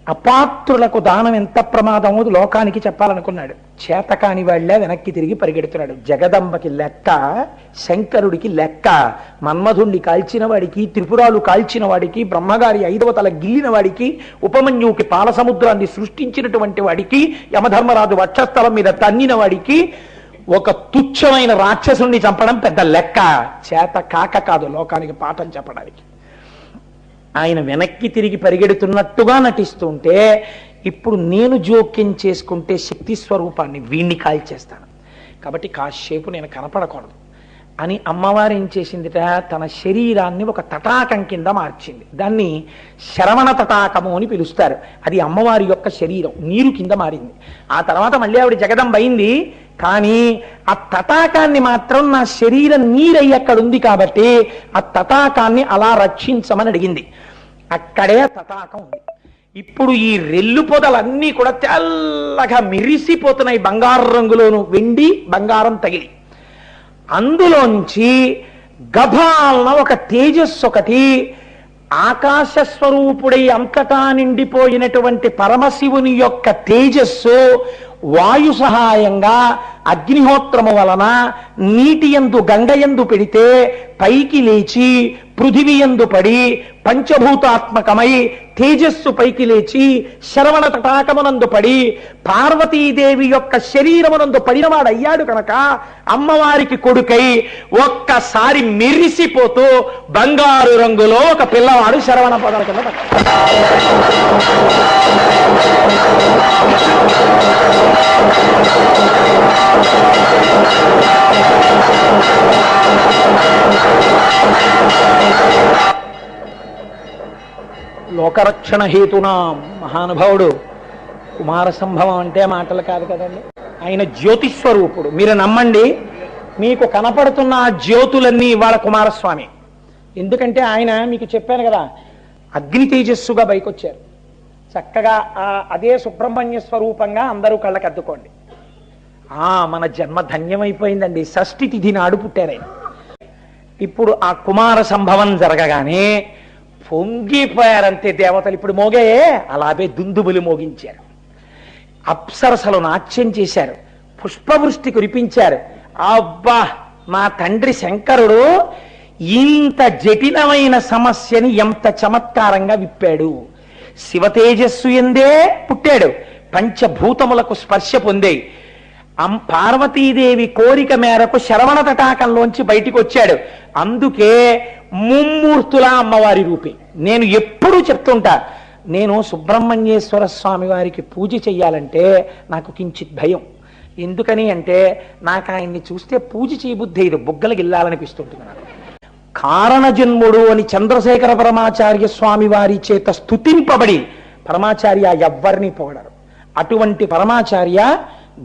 అపాత్రులకు దానం ఎంత ప్రమాదమో లోకానికి చెప్పాలనుకున్నాడు. చేతకాని వాళ్లే వెనక్కి తిరిగి పరిగెడుతున్నాడు. జగదంబకి లెక్క, శంకరుడికి లెక్క. మన్మధుణ్ణి కాల్చిన వాడికి, త్రిపురాలు కాల్చిన వాడికి, బ్రహ్మగారి 5వ తల గిల్లిన వాడికి, ఉపమన్యువుకి పాల సముద్రాన్ని సృష్టించినటువంటి వాడికి, యమధర్మరాజు వక్షస్థలం మీద తన్నిన వాడికి ఒక తుచ్చమైన రాక్షసుణ్ణి చంపడం పెద్ద లెక్క. చేత కాక కాదు లోకానికి పాఠం చెప్పడానికి. ఆయన వెనక్కి తిరిగి పరిగెడుతున్నట్టుగా నటిస్తుంటే ఇప్పుడు నేను జోక్యం చేసుకుంటే శక్తి స్వరూపాన్ని వీణ్ణి కాల్చేస్తాను, కాబట్టి కాసేపు నేను కనపడకూడదు అని అమ్మవారు ఏం చేసిందిట? తన శరీరాన్ని ఒక తటాకం కింద మార్చింది. దాన్ని శరవణ తటాకము అని పిలుస్తారు. అది అమ్మవారి యొక్క శరీరం నీరు కింద మారింది. ఆ తర్వాత మళ్ళీ ఆవిడ జగదంబ అయింది. కానీ ఆ తటాకాన్ని మాత్రం నా శరీరం నీరై అక్కడ ఉంది కాబట్టి ఆ తటాకాన్ని అలా రక్షించమని అడిగింది. అక్కడే తటాకం ఉంది. ఇప్పుడు ఈ రెల్లు పొదలన్నీ కూడా తెల్లగా మెరిసిపోతున్నాయి బంగారు రంగులోను, వెండి బంగారం తగిలి. అందులోంచి గభాలన ఒక తేజస్సు ఒకటి ఆకాశ స్వరూపుడై అంతటా నిండిపోయినటువంటి పరమశివుని యొక్క తేజస్సు వాయు సహాయంగా అగ్నిహోత్రము వలన నీటి యందు గంగయందు పెడితే పైకి లేచి పృథివీయందు పడి పంచభూతాత్మకమై తేజస్సు పైకి లేచి శరవణ తటాకమునందు పడి పార్వతీదేవి యొక్క శరీరమునందు పడినవాడు అయ్యాడు కనుక అమ్మవారికి కొడుకై ఒక్కసారి మెరిసిపోతూ బంగారు రంగులో ఒక పిల్లవాడు శరవణ పదల కింద లోకరక్షణ హేతునా మహానుభావుడు. కుమార సంభవం అంటే మాటలు కాదు కదండి. ఆయన జ్యోతిస్వరూపుడు. మీరు నమ్మండి, మీకు కనపడుతున్న ఆ జ్యోతులన్నీ ఇవాళ కుమారస్వామి. ఎందుకంటే ఆయన మీకు చెప్పాను కదా, అగ్ని తేజస్సుగా బయకొచ్చారు. చక్కగా అదే సుబ్రహ్మణ్య స్వరూపంగా అందరూ కళ్ళకి అద్దుకోండి. మన జన్మ ధన్యమైపోయిందండి. షష్ఠి తిథి నాడు పుట్టారాయన. ఇప్పుడు ఆ కుమార సంభవం జరగగానే పొంగిపోయారంతే దేవతలు. ఇప్పుడు మోగాయే అలాగే దుందుబులు మోగించారు. అప్సరసలు నాట్యం చేశారు, పుష్పవృష్టి కురిపించారు. అబ్బా, మా తండ్రి శంకరుడు ఇంత జటిలమైన సమస్యని ఎంత చమత్కారంగా విప్పాడు. శివతేజస్సు ఎందే పుట్టాడు, పంచభూతములకు స్పర్శ పొందే. పార్వతీదేవి కోరిక మేరకు శరవణ తటాకంలోంచి బయటికి వచ్చాడు. అందుకే ముమ్మూర్తుల అమ్మవారి రూపే. నేను ఎప్పుడూ చెప్తుంటా, నేను సుబ్రహ్మణ్యేశ్వర స్వామి వారికి పూజ చెయ్యాలంటే నాకు కించిత్ భయం. ఎందుకని అంటే నాకు ఆయన్ని చూస్తే పూజ చేయబుద్ధి ఇది, బుగ్గలు గిల్లాలనిపిస్తుంటుంది నాకు. కారణజన్ముడు అని చంద్రశేఖర పరమాచార్య స్వామి వారి చేత స్తుతింపబడి పరమాచార్య ఎవ్వరిని పొగడరు. అటువంటి పరమాచార్య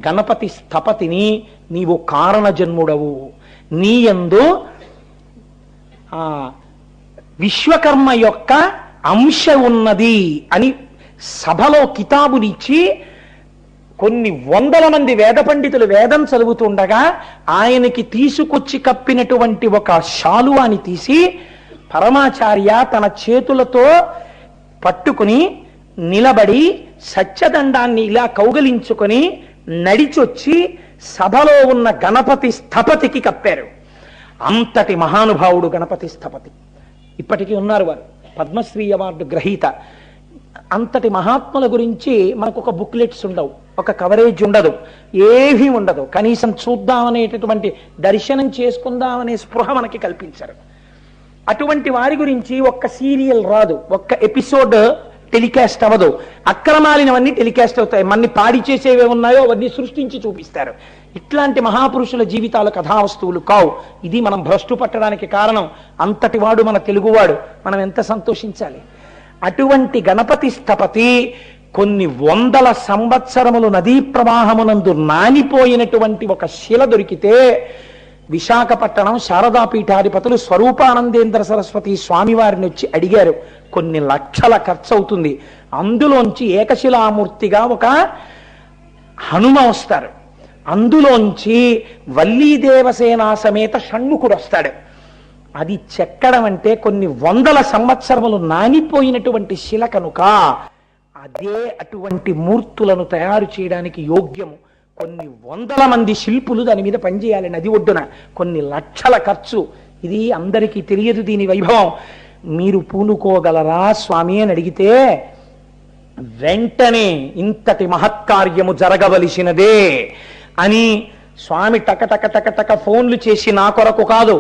గణపతి స్థపతిని, నీవు కారణజన్ముడవు, నీయందు విశ్వకర్మ యొక్క అంశ ఉన్నది అని సభలో కితాబునిచ్చి కొన్ని వందల మంది వేద పండితులు వేదం చదువుతుండగా ఆయనకి తీసుకొచ్చి కప్పినటువంటి ఒక శాలువాని తీసి పరమాచార్య తన చేతులతో పట్టుకుని నిలబడి సత్యదండాన్ని ఇలా కౌగలించుకొని నడిచొచ్చి సభలో ఉన్న గణపతి స్థపతికి కప్పారు. అంతటి మహానుభావుడు గణపతి స్థపతి. ఇప్పటికీ ఉన్నారు వారు, పద్మశ్రీ అవార్డు గ్రహీత. అంతటి మహాత్ముల గురించి మనకు ఒక బుక్లెట్స్ ఉండవు, ఒక కవరేజ్ ఉండదు, ఏమీ ఉండదు. కనీసం చూద్దామనేటటువంటి దర్శనం చేసుకుందామనే స్పృహ మనకి కల్పించారు. అటువంటి వారి గురించి ఒక్క సీరియల్ రాదు, ఒక్క ఎపిసోడ్ టెలికాస్ట్ అవ్వదు. అక్రమాలినవన్నీ టెలికాస్ట్ అవుతాయి. మన్ని పాడి చేసేవే ఉన్నాయో అవన్నీ సృష్టించి చూపిస్తారు. ఇట్లాంటి మహాపురుషుల జీవితాలు కథావస్తువులు కావు. ఇది మనం భ్రష్టు పట్టడానికి కారణం. అంతటి వాడు మన తెలుగువాడు, మనం ఎంత సంతోషించాలి. అటువంటి గణపతి స్థపతి కొన్ని వందల సంవత్సరములు నదీ ప్రవాహమునందు నానిపోయినటువంటి ఒక శిల దొరికితే విశాఖపట్నం శారదాపీఠాధిపతులు స్వరూపానందేంద్ర సరస్వతి స్వామివారిని వచ్చి అడిగారు. కొన్ని లక్షల ఖర్చు అవుతుంది, అందులోంచి ఏకశిలామూర్తిగా ఒక హనుమ వస్తారు, అందులోంచి వల్లీ దేవసేనా సమేత షణ్ముఖుడు వస్తాడు. అది చెక్కడం అంటే కొన్ని వందల సంవత్సరములు నానిపోయినటువంటి శిల కనుక అదే అటువంటి మూర్తులను తయారు చేయడానికి యోగ్యము. కొన్ని వందల మంది శిల్పులు దాని మీద పనిచేయాలి. నది ఒడ్డున కొన్ని లక్షల ఖర్చు. ఇది అందరికీ తెలియదు దీని వైభవం. మీరు పూనుకోగలరా స్వామి అని అడిగితే వెంటనే ఇంతటి మహత్కార్యము జరగవలసినదే అని స్వామి టక టక టక టక ఫోన్లు చేసి, నా కొరకు కాదు,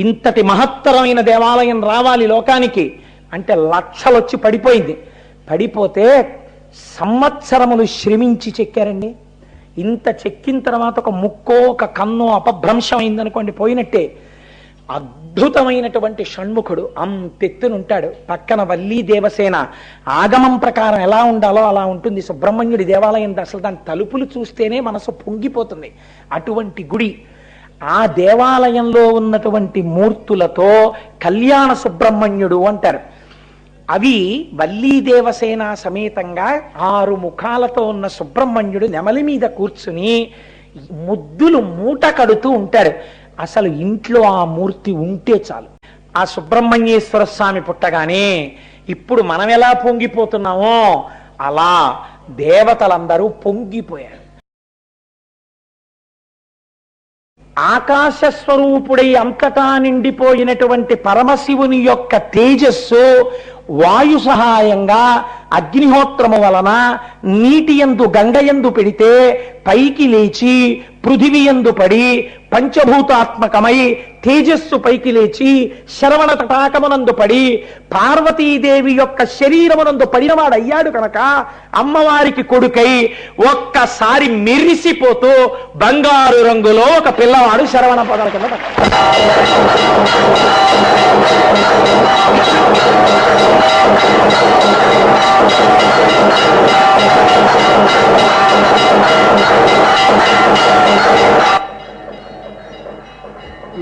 ఇంతటి మహత్తరమైన దేవాలయం రావాలి లోకానికి అంటే లక్షలు వచ్చి పడిపోయింది. పడిపోతే సంవత్సరములు శ్రమించి చెక్కారండి. ఇంత చెక్కిన తర్వాత ఒక ముక్కో ఒక కన్నో అపభ్రంశం అయిందనుకోండి, పోయినట్టే. అద్భుతమైనటువంటి షణ్ముఖుడు అంతెత్తునుంటాడు. పక్కన వల్లీ దేవసేన. ఆగమం ప్రకారం ఎలా ఉండాలో అలా ఉంటుంది సుబ్రహ్మణ్యుడి దేవాలయం. అసలు దాని తలుపులు చూస్తేనే మనసు పొంగిపోతుంది. అటువంటి గుడి. ఆ దేవాలయంలో ఉన్నటువంటి మూర్తులతో కళ్యాణ సుబ్రహ్మణ్యుడు అంటారు. అవి వల్లీ దేవసేన సమేతంగా 6 ముఖాలతో ఉన్న సుబ్రహ్మణ్యుడు నెమలి మీద కూర్చుని ముద్దులు మూట కడుతూ ఉంటాడు. అసలు ఇంట్లో ఆ మూర్తి ఉంటే చాలు. ఆ సుబ్రహ్మణ్యేశ్వర స్వామి పుట్టగానే ఇప్పుడు మనం ఎలా పొంగిపోతున్నామో అలా దేవతలందరూ పొంగిపోయారు. ఆకాశ స్వరూపుడై అంతటా నిండిపోయినటువంటి పరమశివుని యొక్క తేజస్సు వాయు సహాయంగా అగ్నిహోత్రము వలన నీటి యందు గంగయందు పెడితే పైకి లేచి పృథివీ యందు పడి పంచభూతాత్మకమై తేజస్సు పైకి లేచి శరవణ తటాకమునందు పడి పార్వతీదేవి యొక్క శరీరమునందు పడినవాడయ్యాడు కనుక అమ్మవారికి కొడుకై ఒక్కసారి మెరిసిపోతూ బంగారు రంగులో ఒక పిల్లవాడు శరవణ పదల కింద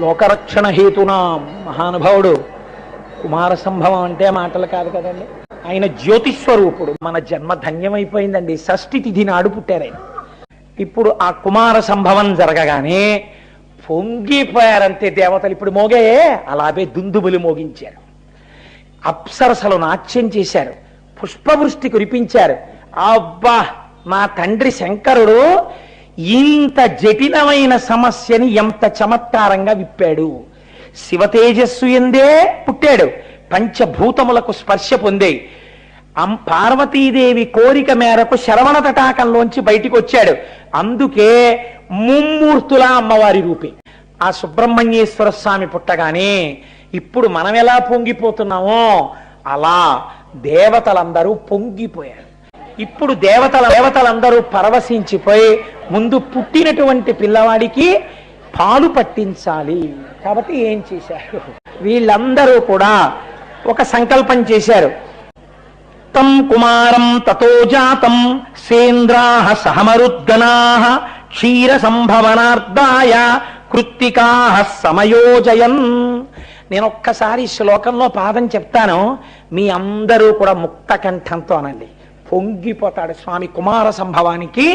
లోకరక్షణ హేతునా మహానుభావుడు. కుమార సంభవం అంటే మాటలు కాదు కదండి. ఆయన జ్యోతిస్వరూపుడు. మన జన్మ ధన్యమైపోయిందండి. షష్ఠి తిథి నాడు పుట్టారాయన. ఇప్పుడు ఆ కుమార సంభవం జరగగానే పొంగిపోయారంతే దేవతలు. ఇప్పుడు మోగాయే అలాగే దుందుబులు మోగించారు. అప్సరసలు నాట్యం చేశారు. పుష్పవృష్టి కురిపించారు. అబ్బా, మా తండ్రి శంకరుడు ఇంత జటిలమైన సమస్యని ఎంత చమత్కారంగా విప్పాడు. శివ తేజస్సు ఎందే పుట్టాడు. పంచభూతములకు స్పర్శ పొందే పార్వతీదేవి కోరిక మేరకు శరవణ తటాకంలోంచి బయటికి వచ్చాడు. అందుకే ముమ్మూర్తుల అమ్మవారి రూపే. ఆ సుబ్రహ్మణ్యేశ్వర స్వామి పుట్టగానే ఇప్పుడు మనం ఎలా పొంగిపోతున్నామో అలా దేవతలందరూ పొంగిపోయారు. ఇప్పుడు దేవతలందరూ పరవశించిపోయి ముందు పుట్టినటువంటి పిల్లవాడికి పాలు పట్టించాలి. కాబట్టి ఏం చేశారు? వీళ్ళందరూ కూడా ఒక సంకల్పం చేశారు. తం కుమారం తతో జాతం సేంద్రాః సహమరుద్గణాః క్షీర సంభవనార్థాయ కృత్తికాః సమయోజయన్. నేను ఒక్కసారి శ్లోకంలో పాదం చెప్తాను, మీ అందరూ కూడా ముక్త కంఠంతో అనండి. పొంగిపోతాడు స్వామి. కుమార సంభవానికి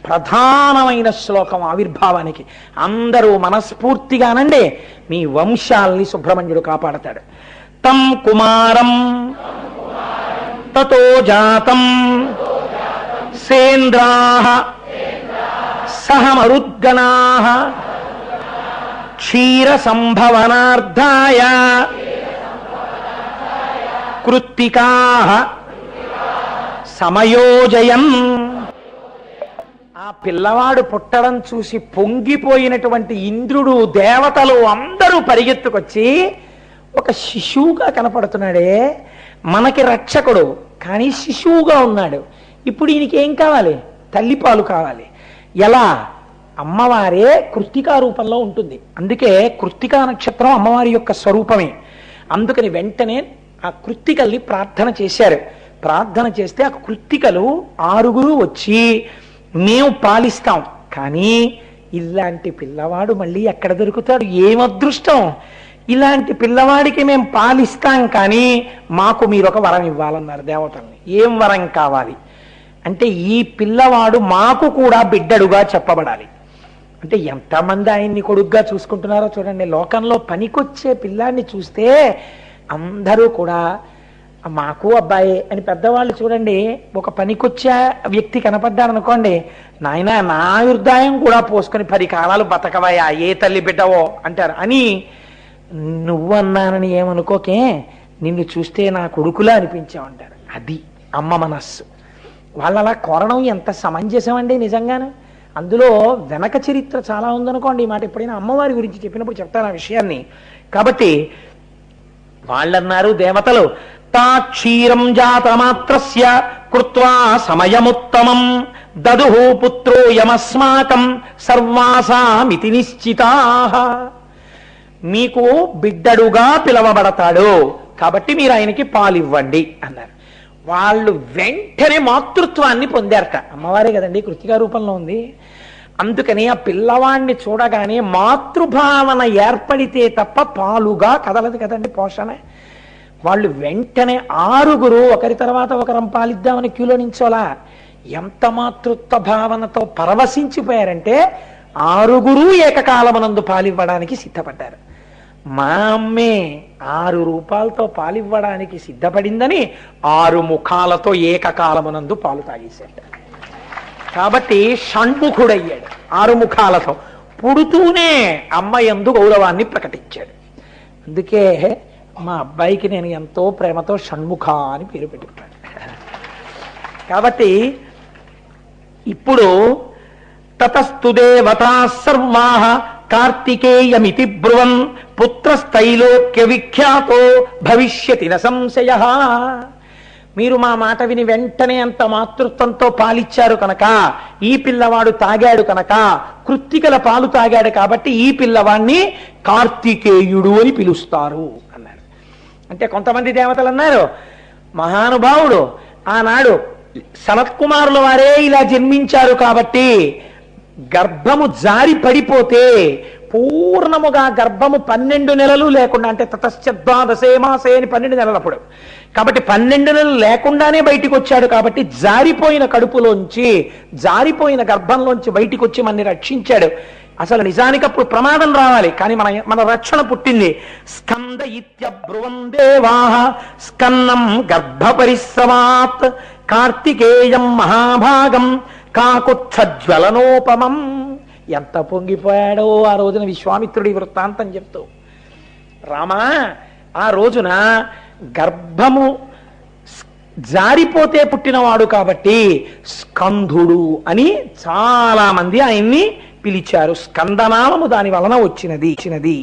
ప్రధానమైన శ్లోకం ఆవిర్భావానికి. అందరూ మనస్ఫూర్తిగా అనండి. మీ వంశాల్ని సుబ్రహ్మణ్యుడు కాపాడతాడు. తం కుమారం తతో జాతం సేంద్రాః సహమరుద్గణాః క్షీర సంభవనార్థాయ కృత్తికాః సమయోజయన్. ఆ పిల్లవాడు పుట్టడం చూసి పొంగిపోయినటువంటి ఇంద్రుడు, దేవతలు అందరూ పరిగెత్తుకొచ్చి ఒక శిశువుగా కనపడుతున్నాడే, మనకి రక్షకుడు కానీ శిశువుగా ఉన్నాడు. ఇప్పుడు ఈయనకి ఏం కావాలి? తల్లిపాలు కావాలి. ఎలా? అమ్మవారే కృత్తికా రూపంలో ఉంటుంది. అందుకే కృత్తికా నక్షత్రం అమ్మవారి యొక్క స్వరూపమే. అందుకని వెంటనే ఆ కృత్తికల్ని ప్రార్థన చేశారు. ప్రార్థన చేస్తే ఆ కృత్తికలు 6 వచ్చి మేము పాలిస్తాం. కానీ ఇలాంటి పిల్లవాడు మళ్ళీ ఎక్కడ దొరుకుతాడు? ఏం అదృష్టం! ఇలాంటి పిల్లవాడికి మేము పాలిస్తాం, కానీ మాకు మీరు ఒక వరం ఇవ్వాలన్నారు దేవతల్ని. ఏం వరం కావాలి అంటే, ఈ పిల్లవాడు మాకు కూడా బిడ్డడుగా చెప్పబడాలి. అంటే ఎంతమంది ఆయన్ని కొడుగ్గా చూసుకుంటున్నారో చూడండి. లోకంలో పనికొచ్చే పిల్లాన్ని చూస్తే అందరూ కూడా మాకు అబ్బాయి అని పెద్దవాళ్ళు చూడండి. ఒక పనికొచ్చే వ్యక్తి కనపడ్డారనుకోండి, నాయన నా ఆయుర్దాయం కూడా పోసుకొని 10 కాలాలు బతకవయా, ఏ తల్లి బిడ్డవో అంటారు. అని నువ్వన్నానని ఏమనుకోకే, నిన్ను చూస్తే నా కొడుకులా అనిపించావంటారు. అది అమ్మ మనస్సు. వాళ్ళు అలా కోరడం ఎంత సమంజసం అండి నిజంగాను. అందులో వెనక చరిత్ర చాలా ఉందనుకోండి. ఈ మాట ఎప్పుడైనా అమ్మవారి గురించి చెప్పినప్పుడు చెప్తాను ఆ విషయాన్ని. కాబట్టి వాళ్ళన్నారు దేవతలు, తా క్షీరం జాతమాత్రస్య కృత్వా సమయముత్తమం దదుః పుత్రో యమస్మాకం సర్వాసామితి నిశ్చితాః. మీకు బిడ్డడుగా పిలవబడతాడు కాబట్టి మీరు ఆయనకి పాలివ్వండి అన్నారు. వాళ్ళు వెంటనే మాతృత్వాన్ని పొందారట. అమ్మవారే కదండి కృత్తికా రూపంలో ఉంది. అందుకని ఆ పిల్లవాడిని చూడగానే మాతృభావన ఏర్పడితే తప్ప పాలుగా కదలదు కదండి పోషణ. వాళ్ళు వెంటనే 6 ఒకరి తర్వాత ఒకరం పాలిద్దామని క్యూలో నించోలా. ఎంత మాతృత్వ భావనతో పరవశించిపోయారంటే 6 ఏకకాలమునందు పాలివ్వడానికి సిద్ధపడ్డారు. మా అమ్మే 6 రూపాలతో పాలివ్వడానికి సిద్ధపడిందని 6 ముఖాలతో ఏకకాలమునందు పాలు తాగేశాడు. కాబట్టి షణ్ముఖుడయ్యాడు 6 ముఖాలతో. పుడుతూనే అమ్మ యందు గౌరవాన్ని ప్రకటించాడు. అందుకే మా అబ్బాయికి నేను ఎంతో ప్రేమతో షణ్ముఖ అని పేరు పెట్టుకున్నాను. కాబట్టి ఇప్పుడు తతస్తు దేవతా సర్వాః కార్తికేయమితి బ్రువన్ పుత్రస్థైలోక్య విఖ్యాతో భవిష్యతి న సంశయః. మీరు మా మాట విని వెంటనే అంత మాతృత్వంతో పాలిచ్చారు కనుక, ఈ పిల్లవాడు తాగాడు కనుక, కృత్తికల పాలు తాగాడు కాబట్టి ఈ పిల్లవాడిని కార్తికేయుడు అని పిలుస్తారు అన్నారు. అంటే కొంతమంది దేవతలు అన్నారు, మహానుభావుడు ఆనాడు సనత్కుమారుల వారే ఇలా జన్మించారు కాబట్టి గర్భము జారి పడిపోతే పూర్ణముగా గర్భము 12 నెలలు లేకుండా, అంటే తతశ్చద్వాదశే మాసే అని 12 నెలలప్పుడు, కాబట్టి 12 నెలలు లేకుండానే బయటికి వచ్చాడు కాబట్టి జారిపోయిన కడుపులోంచి, జారిపోయిన గర్భంలోంచి బయటికి వచ్చి మనని రక్షించాడు. అసలు నిజానికి అప్పుడు ప్రమాదం రావాలి, కానీ మన రక్షణ పుట్టింది. స్కంద ఇత్యబ్రువం దేవాః స్కన్నం గర్భ పరిశ్రమాత్ కార్తికేయం మహాభాగం కాకుత్సజ్వలనోపమం. ఎంత పొంగిపోయాడో ఆ రోజున విశ్వామిత్రుడి వృత్తాంతం చెప్తూ. రామా, ఆ రోజున గర్భము జారిపోతే పుట్టినవాడు కాబట్టి స్కంధుడు అని చాలా మంది ఆయన్ని పిలిచారు. స్కందనామము దాని వలన వచ్చినది.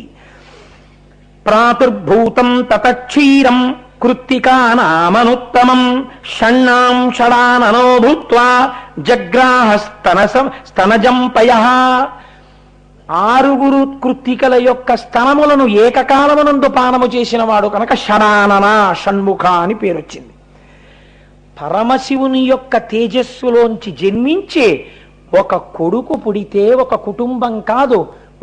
ప్రాతుర్భూతం తతక్షీరం కృత్తికా నామనుత్తమం షణ్ణాం షడాననో భూత్వా జగ్రాహ స్తనజంపయః. 6 కృత్తికల యొక్క స్తనములను ఏకకాలమునందు పానము చేసిన వాడు కనుక షడానన, షణ్ముఖ అని పేరొచ్చింది. పరమశివుని యొక్క తేజస్సులోంచి జన్మించి ఒక కొడుకు పుడితే ఒక కుటుంబం కాదు,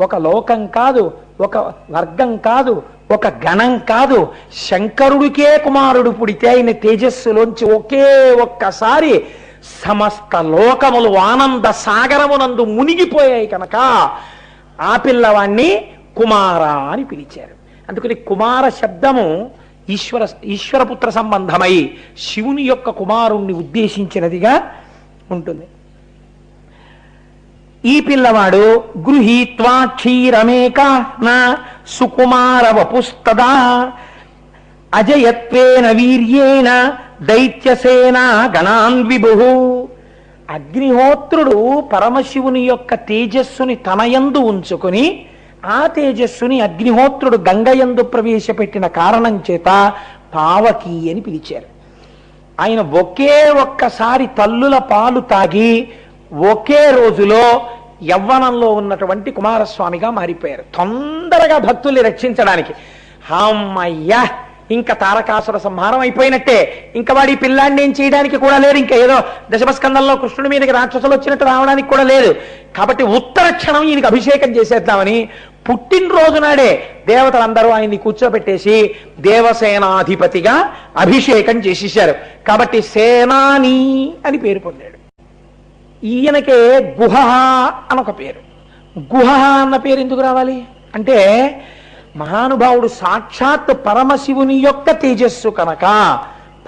ఒక లోకం కాదు, ఒక వర్గం కాదు, ఒక గణం కాదు, శంకరుడికే కుమారుడు పుడితే ఆయన తేజస్సులోంచి ఒకే ఒక్కసారి సమస్త లోకములు ఆనంద సాగరమునందు మునిగిపోయాయి కనుక ఆ పిల్లవాణ్ణి కుమార అని పిలిచారు. అందుకని కుమార శబ్దము ఈశ్వరపుత్ర సంబంధమై శివుని యొక్క కుమారుణ్ణి ఉద్దేశించినదిగా ఉంటుంది. ఈ పిల్లవాడు గృహీత్వా క్షీరమేకాన సుకుమార వపుస్తదా అజయత్వేన వీర్యేణ దైత్యసేనా గణాన్ విభు. అగ్నిహోత్రుడు పరమశివుని యొక్క తేజస్సుని తనయందు ఉంచుకుని, ఆ తేజస్సుని అగ్నిహోత్రుడు గంగయందు ప్రవేశపెట్టిన కారణం చేత పావకి అని పిలిచారు. ఆయన ఒకే ఒక్కసారి తల్లుల పాలు తాగి ఒకే రోజులో యవ్వనంలో ఉన్నటువంటి కుమారస్వామిగా మారిపోయారు. తొందరగా భక్తుల్ని రక్షించడానికి, అమ్మయ్యా ఇంకా తారకాసుర సంహారం అయిపోయినట్టే, ఇంకా వాడి పిల్లాన్ని ఏం చేయడానికి కూడా లేదు, ఇంకా ఏదో దశమస్కందంలో కృష్ణుడి మీదకి రాక్షసులు వచ్చినట్టు రావడానికి కూడా లేదు. కాబట్టి ఉత్తర క్షణం ఈయనకి అభిషేకం చేసేద్దామని పుట్టినరోజు నాడే దేవతలందరూ ఆయన్ని కూర్చోబెట్టేసి దేవసేనాధిపతిగా అభిషేకం చేసేశారు. కాబట్టి సేనాని అని పేరు పొందాడు. ఈయనకే గుహ అని ఒక పేరు. గుహ అన్న పేరు ఎందుకు రావాలి అంటే, మహానుభావుడు సాక్షాత్ పరమశివుని యొక్క తేజస్సు కనుక,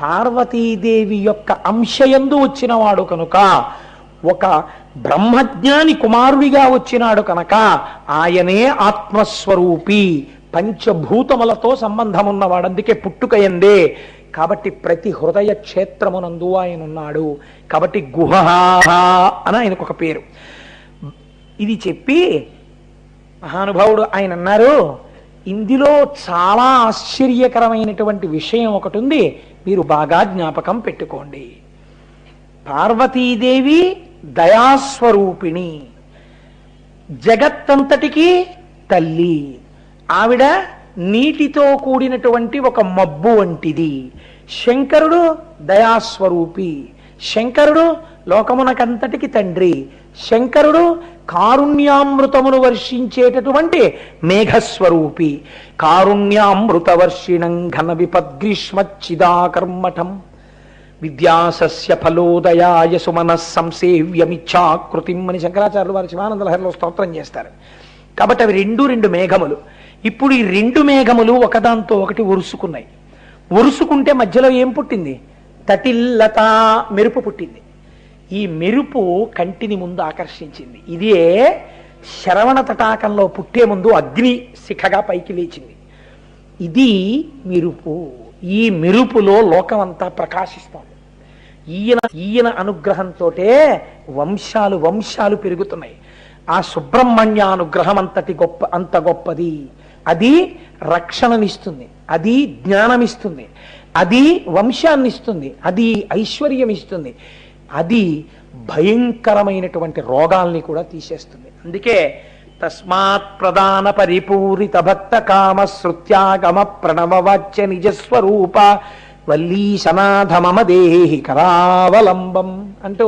పార్వతీదేవి యొక్క అంశయందు వచ్చినవాడు కనుక, ఒక బ్రహ్మజ్ఞాని కుమారుడిగా వచ్చినాడు కనుక ఆయనే ఆత్మస్వరూపి, పంచభూతములతో సంబంధం ఉన్నవాడు. అందుకే పుట్టుక ఎందే. కాబట్టి ప్రతి హృదయ క్షేత్రమునందు ఆయన ఉన్నాడు. కాబట్టి గుహ అని ఆయనకు ఒక పేరు. ఇది చెప్పి మహానుభావుడు ఆయన అన్నారు, ఇందులో చాలా ఆశ్చర్యకరమైనటువంటి విషయం ఒకటి ఉంది, మీరు బాగా జ్ఞాపకం పెట్టుకోండి. పార్వతీదేవి దయాస్వరూపిణి, జగత్తంతటికి తల్లి. ఆవిడ నీటితో కూడినటువంటి ఒక మబ్బు వంటిది. శంకరుడు దయాస్వరూపి, శంకరుడు లోకమునకంతటికి తండ్రి, శంకరుడు కారుణ్యామృతమును వర్షించేటటువంటి మేఘస్వరూపి. కారుణ్యామృత వర్షిణం ఘన విపద్గ్రీష్మచ్చిదాకర్మఠం విద్యాసస్య ఫలోదయాయ సుమన సంసేవ్యమిచ్చాకృతిం అని శంకరాచార్యులు వారి శివానంద లహరిలో స్తోత్రం చేస్తారు. కాబట్టి అవి రెండు మేఘములు. ఇప్పుడు ఈ 2 మేఘములు ఒకదాంతో ఒకటి ఉరుసుకున్నాయి. ఉరుసుకుంటే మధ్యలో ఏం పుట్టింది? తటిల్లత, మెరుపు పుట్టింది. ఈ మెరుపు కంటిని ముందు ఆకర్షించింది. ఇదే శరవణ తటాకంలో పుట్టే ముందు అగ్ని శిఖగా పైకి లేచింది. ఇది మెరుపు. ఈ మెరుపులో లోకమంతా ప్రకాశిస్తోంది. ఈయన అనుగ్రహంతో వంశాలు వంశాలు పెరుగుతున్నాయి. ఆ సుబ్రహ్మణ్య అనుగ్రహం అంత గొప్పది. అది రక్షణనిస్తుంది, అది జ్ఞానమిస్తుంది, అది వంశాన్ని ఇస్తుంది, అది ఐశ్వర్యం ఇస్తుంది, అది భయంకరమైనటువంటి రోగాల్ని కూడా తీసేస్తుంది. అందుకే తస్మాత్ ప్రధాన పరిపూరిత భక్త కామ శృత్యాగమ ప్రణవవాచ్య నిజస్వరూప వల్లీశనాథ మమ దేహి కరావలంబం అంటూ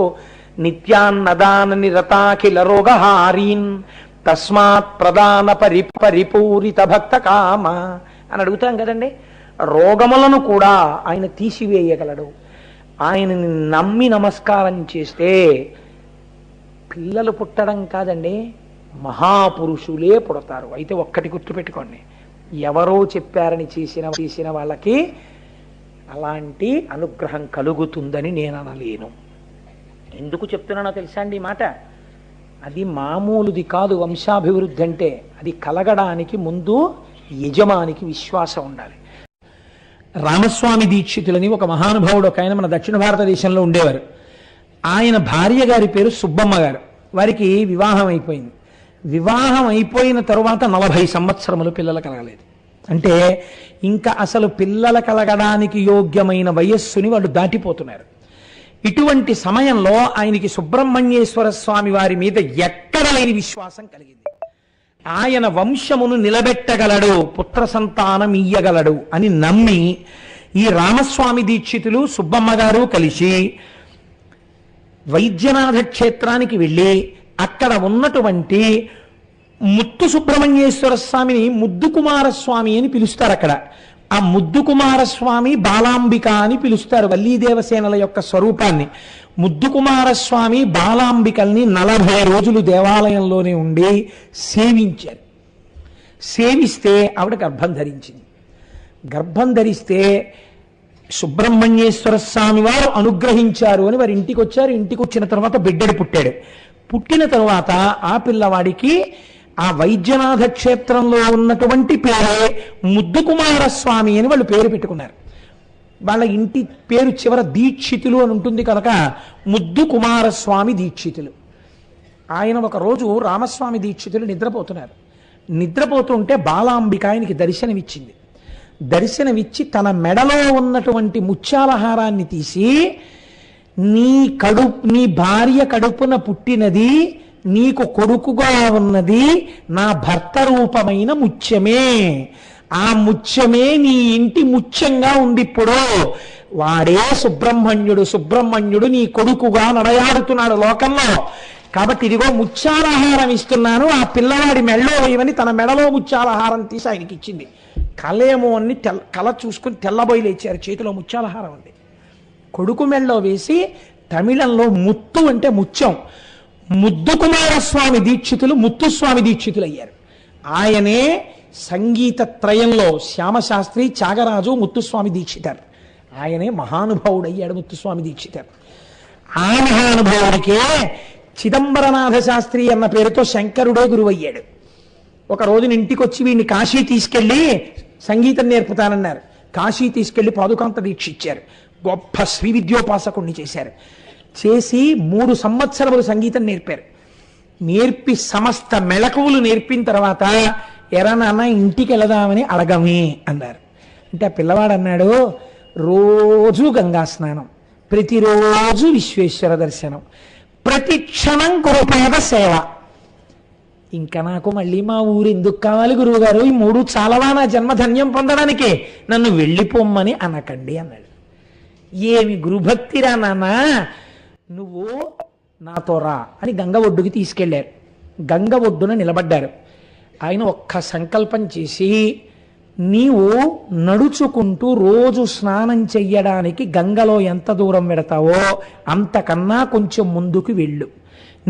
నిత్యాన్నదాన నిరతాఖిల రోగహారీన్ తస్మాత్ ప్రధాన పరిపూరిత భక్త కామ అని అడుగుతాం కదండి. రోగములను కూడా ఆయన తీసివేయగలడు. ఆయనని నమ్మి నమస్కారం చేస్తే పిల్లలు పుట్టడం కాదండి, మహాపురుషులే పుడతారు. అయితే ఒక్కటి గుర్తుపెట్టుకోండి, ఎవరో చెప్పారని చేసిన వాళ్ళకి అలాంటి అనుగ్రహం కలుగుతుందని నేను అనలేను. ఎందుకు చెప్తున్నానో తెలుసా అండి ఈ మాట? అది మామూలుది కాదు. వంశాభివృద్ధి అంటే అది కలగడానికి ముందు యజమానికి విశ్వాసం ఉండాలి. రామస్వామి దీక్షితులని ఒక మహానుభావుడు ఒక ఆయన మన దక్షిణ భారతదేశంలో ఉండేవారు. ఆయన భార్య గారి పేరు సుబ్బమ్మ గారు. వారికి వివాహం అయిపోయింది. వివాహం అయిపోయిన తరువాత 40 సంవత్సరములు పిల్లలు కలగలేదు. అంటే ఇంకా అసలు పిల్లలు కలగడానికి యోగ్యమైన వయస్సుని వాళ్ళు దాటిపోతున్నారు. ఇటువంటి సమయంలో ఆయనకి సుబ్రహ్మణ్యేశ్వర స్వామి వారి మీద ఎక్కడ లేని విశ్వాసం కలిగింది. ఆయన వంశమును నిలబెట్టగలడు, పుత్ర సంతానం ఇయ్యగలడు అని నమ్మి ఈ రామస్వామి దీక్షితులు సుబ్బమ్మ గారు కలిసి వైద్యనాథ క్షేత్రానికి వెళ్ళి అక్కడ ఉన్నటువంటి ముత్తు సుబ్రహ్మణ్యేశ్వర స్వామిని ముద్దు కుమారస్వామి అని పిలుస్తారు. అక్కడ ఆ ముద్దు కుమారస్వామి బాలాంబిక అని పిలుస్తారు. వల్లీదేవసేనల యొక్క స్వరూపాన్ని. ముద్దు కుమారస్వామి బాలాంబికల్ని 40 రోజులు దేవాలయంలోనే ఉండి సేవించారు. సేవిస్తే ఆవిడ గర్భం ధరించింది. గర్భం ధరిస్తే సుబ్రహ్మణ్యేశ్వర స్వామి వారు అనుగ్రహించారు అని వారి ఇంటికి వచ్చారు. ఇంటికి వచ్చిన తర్వాత బిడ్డడు పుట్టాడు. పుట్టిన తరువాత ఆ పిల్లవాడికి ఆ వైద్యనాథ క్షేత్రంలో ఉన్నటువంటి పేరే ముద్దు కుమారస్వామి అని వాళ్ళు పేరు పెట్టుకున్నారు. వాళ్ళ ఇంటి పేరు చివర దీక్షితులు అని ఉంటుంది కనుక ముద్దు కుమారస్వామి దీక్షితులు. ఆయన ఒకరోజు రామస్వామి దీక్షితులు నిద్రపోతున్నారు. నిద్రపోతుంటే బాలాంబిక ఆయనకి దర్శనమిచ్చింది. దర్శనమిచ్చి తన మెడలో ఉన్నటువంటి ముత్యాలహారాన్ని తీసి నీ భార్య కడుపున పుట్టినది, నీకు కొడుకుగా ఉన్నది నా భర్త రూపమైన ముత్యమే, ఆ ముత్యమే నీ ఇంటి ముత్యంగా ఉంది. ఇప్పుడు వాడే సుబ్రహ్మణ్యుడు నీ కొడుకుగా నడయాడుతున్నాడు లోకంలో. కాబట్టి ఇదిగో ముత్యాలహారం ఇస్తున్నాను, ఆ పిల్లవాడి మెడలో వేయమని తన మెడలో ముత్యాలహారం తీసి ఆయనకి ఇచ్చింది. కలేమో అని కళ చూసుకుని తెల్లబోయి లేచారు. చేతిలో ముత్యాలహారం ఉంది. కొడుకు మెడలో వేసి తమిళంలో ముత్తు అంటే ముత్యం, ముద్దు కుమారస్వామి దీక్షితులు ముత్తుస్వామి దీక్షితులు అయ్యారు. ఆయనే సంగీత త్రయంలో శ్యామశాస్త్రి, త్యాగరాజు, ముత్తుస్వామి దీక్షితారు. ఆయనే మహానుభావుడు అయ్యాడు ముత్తుస్వామి దీక్షితారు. ఆ మహానుభావుడికే చిదంబరనాథ శాస్త్రి అన్న పేరుతో శంకరుడే గురువయ్యాడు. ఒక రోజున ఇంటికి వచ్చి వీడిని కాశీ తీసుకెళ్లి సంగీతం నేర్పుతానన్నారు. కాశీ తీసుకెళ్లి పాదుకాంత దీక్ష ఇచ్చారు. గొప్ప శ్రీ విద్యోపాసకుణ్ణి చేశారు. చేసి 3 సంవత్సరములు సంగీతం నేర్పారు. నేర్పి సమస్త మెళకువలు నేర్పిన తర్వాత ఎరా నాన్న ఇంటికి వెళదామని అడగమే అన్నారు. అంటే ఆ పిల్లవాడు అన్నాడు, రోజు గంగా స్నానం, ప్రతిరోజు విశ్వేశ్వర దర్శనం, ప్రతి క్షణం గురుపాద సేవ, ఇంకా నాకు మళ్ళీ మా ఊరు ఎందుకు కావాలి గురువుగారు, ఈ 3 చాలవా నా జన్మధన్యం పొందడానికి, నన్ను వెళ్ళిపోమ్మని అనకండి అన్నాడు. ఏమి గురుభక్తిరా నాన్న, నువ్వు నాతో రా అని గంగ ఒడ్డుకి తీసుకెళ్లారు. గంగ ఒడ్డున నిలబడ్డారు. ఆయన ఒక్క సంకల్పం చేసి, నీవు నడుచుకుంటూ రోజు స్నానం చెయ్యడానికి గంగలో ఎంత దూరం వెడతావో అంతకన్నా కొంచెం ముందుకు వెళ్ళు,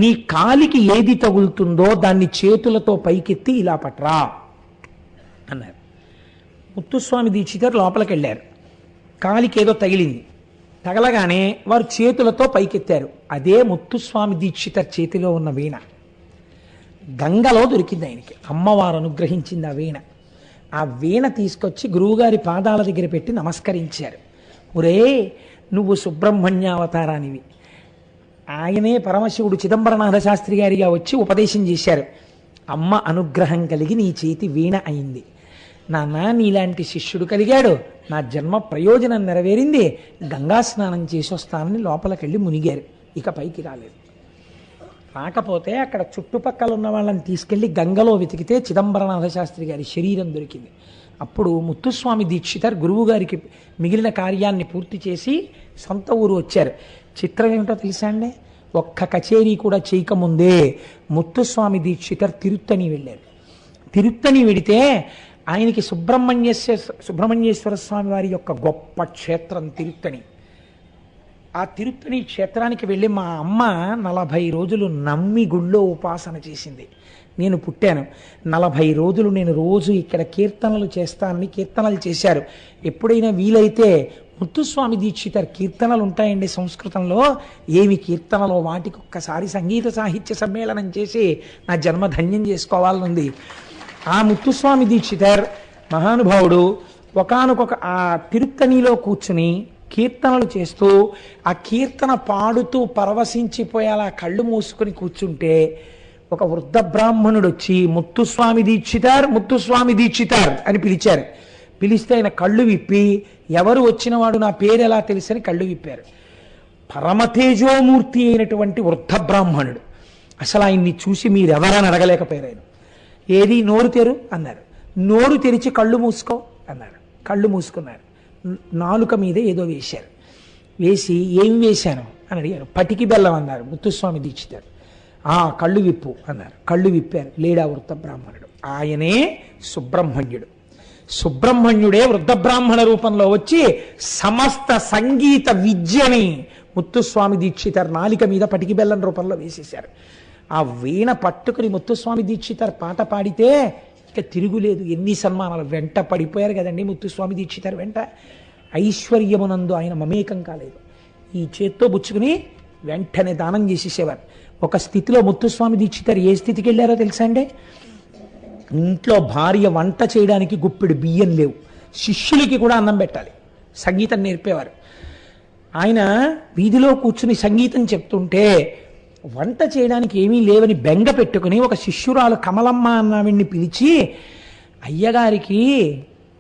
నీ కాలికి ఏది తగులుతుందో దాన్ని చేతులతో పైకెత్తి ఇలా పట్రా అన్నారు. ముత్తుస్వామి దీక్షితారు లోపలికి వెళ్ళారు. కాలికి ఏదో తగిలింది. తగలగానే వారు చేతులతో పైకెత్తారు. అదే ముత్తుస్వామి దీక్షితర్ చేతిలో ఉన్న వీణ. గంగలో దొరికింది ఆయనకి. అమ్మవారు అనుగ్రహించింది ఆ వీణ. ఆ వీణ తీసుకొచ్చి గురువుగారి పాదాల దగ్గర పెట్టి నమస్కరించారు. ఒరే, నువ్వు సుబ్రహ్మణ్యావతారానివి. ఆయనే పరమశివుడు చిదంబరనాథ శాస్త్రి గారిగా వచ్చి ఉపదేశం చేశారు. అమ్మ అనుగ్రహం కలిగి నీ చేతి వీణ అయింది. నాన్న, నీలాంటి శిష్యుడు కలిగాడు, నా జన్మ ప్రయోజనం నెరవేరింది, గంగా స్నానం చేసి వస్తానని లోపలికెళ్ళి మునిగారు. ఇక పైకి రాలేదు. రాకపోతే అక్కడ చుట్టుపక్కల ఉన్న వాళ్ళని తీసుకెళ్లి గంగలో వెతికితే చిదంబరనాథ శాస్త్రి గారి శరీరం దొరికింది. అప్పుడు ముత్తుస్వామి దీక్షితర్ గురువు గారికి మిగిలిన కార్యాన్ని పూర్తి చేసి సొంత ఊరు వచ్చారు. చిత్రం ఏమిటో తెలుసా అండి? ఒక్క కచేరీ కూడా చేయకముందే ముత్తుస్వామి దీక్షితర్ తిరుత్తని వెళ్ళారు. తిరుత్తని వెడితే ఆయనకి సుబ్రహ్మణ్యేశ్వర స్వామి వారి యొక్క గొప్ప క్షేత్రం తిరుత్తని. ఆ తిరుత్తని క్షేత్రానికి వెళ్ళి మా అమ్మ 40 రోజులు నమ్మి గుళ్ళో ఉపాసన చేసింది. నేను పుట్టాను 40 రోజులు నేను రోజు ఇక్కడ కీర్తనలు చేస్తానని కీర్తనలు చేశారు. ఎప్పుడైనా వీలైతే ముత్తుస్వామి దీక్షితర్ కీర్తనలు ఉంటాయండి సంస్కృతంలో, ఏమి కీర్తనలో వాటికి ఒక్కసారి సంగీత సాహిత్య సమ్మేళనం చేసి నా జన్మ ధన్యం చేసుకోవాలనుంది. ఆ ముత్తుస్వామి దీక్షితర్ మహానుభావుడు ఒకానొక ఆ తిరుత్తనిలో కూర్చుని కీర్తనలు చేస్తూ ఆ కీర్తన పాడుతూ పరవశించిపోయేలా కళ్ళు మూసుకొని కూర్చుంటే ఒక వృద్ధ బ్రాహ్మణుడు వచ్చి ముత్తుస్వామి దీక్షితార్, ముత్తుస్వామి దీక్షితార్ అని పిలిచారు. పిలిస్తే ఆయన కళ్ళు విప్పి, ఎవరు వచ్చినవాడు, నా పేరు ఎలా తెలుసని కళ్ళు విప్పారు. పరమతేజోమూర్తి అయినటువంటి వృద్ధ బ్రాహ్మణుడు. అసలు ఆయన్ని చూసి మీరెవరని అడగలేకపోయారు. ఆయన ఏది నోరు తెరు అన్నారు. నోరు తెరిచి కళ్ళు మూసుకో అన్నారు. కళ్ళు మూసుకున్నారు. నాలుక మీద ఏదో వేశారు. వేసి ఏం వేశాను అని అడిగారు. పటికి బెల్లం అన్నారు ముత్తుస్వామి దీక్షితారు. కళ్ళు విప్పు అన్నారు. కళ్ళు విప్పారు. లేడా వృద్ధ బ్రాహ్మణుడు. ఆయనే సుబ్రహ్మణ్యుడు. సుబ్రహ్మణ్యుడే వృద్ధ బ్రాహ్మణ రూపంలో వచ్చి సమస్త సంగీత విద్యని ముత్తుస్వామి దీక్షితర్ నాలిక మీద పటికి బెల్లం రూపంలో వేసేశారు. ఆ వీణ పట్టుకుని ముత్తుస్వామి దీక్షితర్ పాట పాడితే ఇక తిరుగులేదు. ఎన్ని సన్మానాలు! వెంట పడిపోయారు కదండి ముత్తుస్వామి దీక్షితర్ వెంట. ఐశ్వర్యమునందు ఆయన మమేకం కాలేదు. ఈ చేత్తో బుచ్చుకుని వెంటనే దానం చేసేసేవారు. ఒక స్థితిలో ముత్తుస్వామి దీక్షితర్ ఏ స్థితికి వెళ్ళారో తెలుసా అండి? ఇంట్లో భార్య వంట చేయడానికి గుప్పెడు బియ్యం లేవు, శిష్యులకి కూడా అన్నం పెట్టాలి, సంగీతం నేర్పేవారు. ఆయన వీధిలో కూర్చుని సంగీతం చెప్తుంటే వంట చేయడానికి ఏమీ లేవని బెంగ పెట్టుకుని ఒక శిష్యురాలు కమలమ్మ అన్నవిడిని పిలిచి, అయ్యగారికి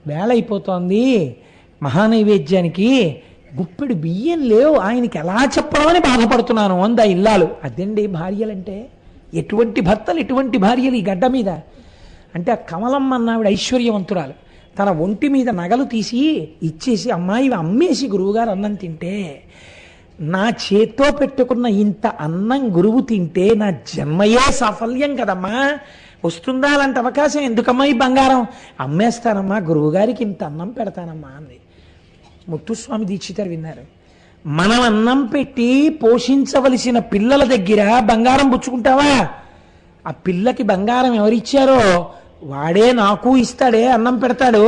వేళ అయిపోతోంది, మహానైవేద్యానికి గుప్పెడు బియ్యం లేవు, ఆయనకి ఎలా చెప్పమని బాధపడుతున్నాను అంది ఆ ఇల్లాలు. అదండి భార్యలంటే. ఎటువంటి భర్తలు, ఎటువంటి భార్యలు ఈ గడ్డ మీద అంటే! ఆ కమలమ్మ అన్నావిడ ఐశ్వర్యవంతురాలు. తన ఒంటి మీద నగలు తీసి ఇచ్చేసి, అమ్మాయి అమ్మేసి గురువుగారు అన్నం తింటే, నా చేత్తో పెట్టుకున్న ఇంత అన్నం గురువు తింటే నా జన్మయే సాఫల్యం కదమ్మా, వస్తుందా అలాంటి అవకాశం? ఎందుకమ్మా ఈ బంగారం? అమ్మేస్తానమ్మా, గురువుగారికి ఇంత అన్నం పెడతానమ్మా అంది. ముత్తుస్వామి దీక్షితర్ విన్నారు. మనం అన్నం పెట్టి పోషించవలసిన పిల్లల దగ్గర బంగారం పుచ్చుకుంటావా? ఆ పిల్లకి బంగారం ఎవరిచ్చారో వాడే నాకు ఇస్తాడే, అన్నం పెడతాడు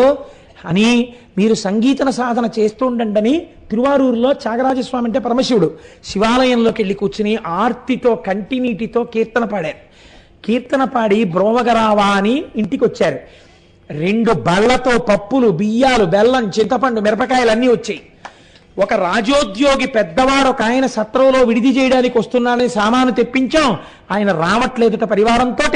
అని మీరు సంగీతన సాధన చేస్తూ ఉండండి. తిరువారూరులో త్యాగరాజస్వామి అంటే పరమశివుడు శివాలయంలోకి వెళ్ళి కూర్చుని ఆర్తితో కంటినీటితో కీర్తన పాడారు. కీర్తన పాడి బ్రోవగరావా అని ఇంటికి వచ్చారు. 2 బళ్ళతో పప్పులు, బియ్యాలు, బెల్లం, చింతపండు, మిరపకాయలు అన్నీ వచ్చాయి. ఒక రాజోద్యోగి పెద్దవాడు ఒక ఆయన సత్రంలో విడిది చేయడానికి వస్తున్నాడని సామాను తెప్పించాం, ఆయన రావట్లేదుట పరివారంతో.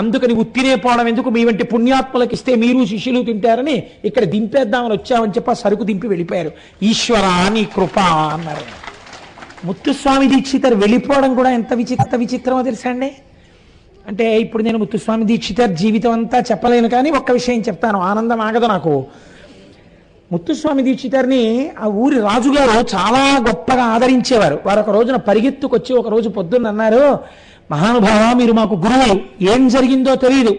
అందుకని ఉత్తినే పోవడం ఎందుకు, మీ వంటి పుణ్యాత్ములకు ఇస్తే మీరు శిష్యులు తింటారని ఇక్కడ దింపేద్దామని వచ్చామని చెప్పి సరుకు దింపి వెళ్ళిపోయారు. ఈశ్వరా నీ కృప అన్నారు. ముత్తుస్వామి దీక్షితర్ వెళ్ళిపోవడం కూడా ఎంత విచిత్రమో తెలుసా అండి? అంటే ఇప్పుడు నేను ముత్తుస్వామి దీక్షితర్ జీవితం అంతా చెప్పలేను, కానీ ఒక్క విషయం చెప్తాను, ఆనందం ఆగదు నాకు. ముత్తుస్వామి దీక్షితర్ని ఆ ఊరి రాజుగారు చాలా గొప్పగా ఆదరించేవారు. వారు ఒక రోజున పరిగెత్తుకొచ్చి ఒక రోజు పొద్దున్న అన్నారు, మహానుభావ మీరు మాకు గురువు, ఏం జరిగిందో తెలియదు,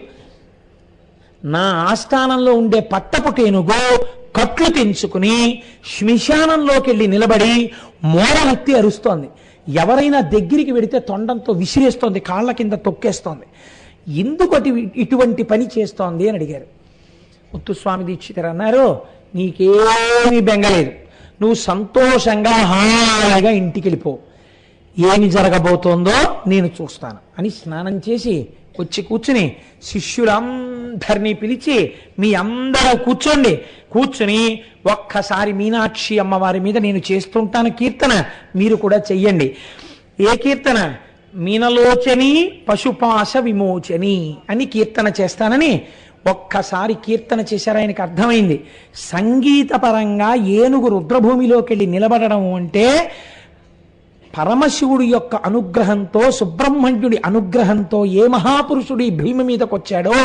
నా ఆస్థానంలో ఉండే పట్టపుటేనుగో కట్లు తెంచుకుని శ్మశానంలోకి వెళ్ళి నిలబడి మోరలెత్తి అరుస్తోంది. ఎవరైనా దగ్గరికి వెడితే తొండంతో విసిరేస్తోంది, కాళ్ళ కింద తొక్కేస్తోంది. ఎందుకు ఇటువంటి పని చేస్తోంది అని అడిగారు. ముత్తుస్వామి దీక్షితర్ అన్నారు, నీకేమీ బెంగలేదు, నువ్వు సంతోషంగా హాయిగా ఇంటికి వెళ్ళిపో. ఏమి జరగబోతోందో నేను చూస్తాను అని స్నానం చేసి వచ్చి కూర్చుని శిష్యులందరినీ పిలిచి మీ అందరూ కూర్చుని ఒక్కసారి మీనాక్షి అమ్మవారి మీద నేను చేస్తుంటాను కీర్తన, మీరు కూడా చెయ్యండి. ఏ కీర్తన? మీనలోచని పశుపాశ విమోచని అని కీర్తన చేస్తానని ఒక్కసారి కీర్తన చేశారు. ఆయనకు అర్థమైంది సంగీతపరంగా ఏనుగు రుద్రభూమిలోకి వెళ్ళి నిలబడడం అంటే పరమశివుడి యొక్క అనుగ్రహంతో, సుబ్రహ్మణ్యుడి అనుగ్రహంతో ఏ మహాపురుషుడి భూమి మీదకి వచ్చాడో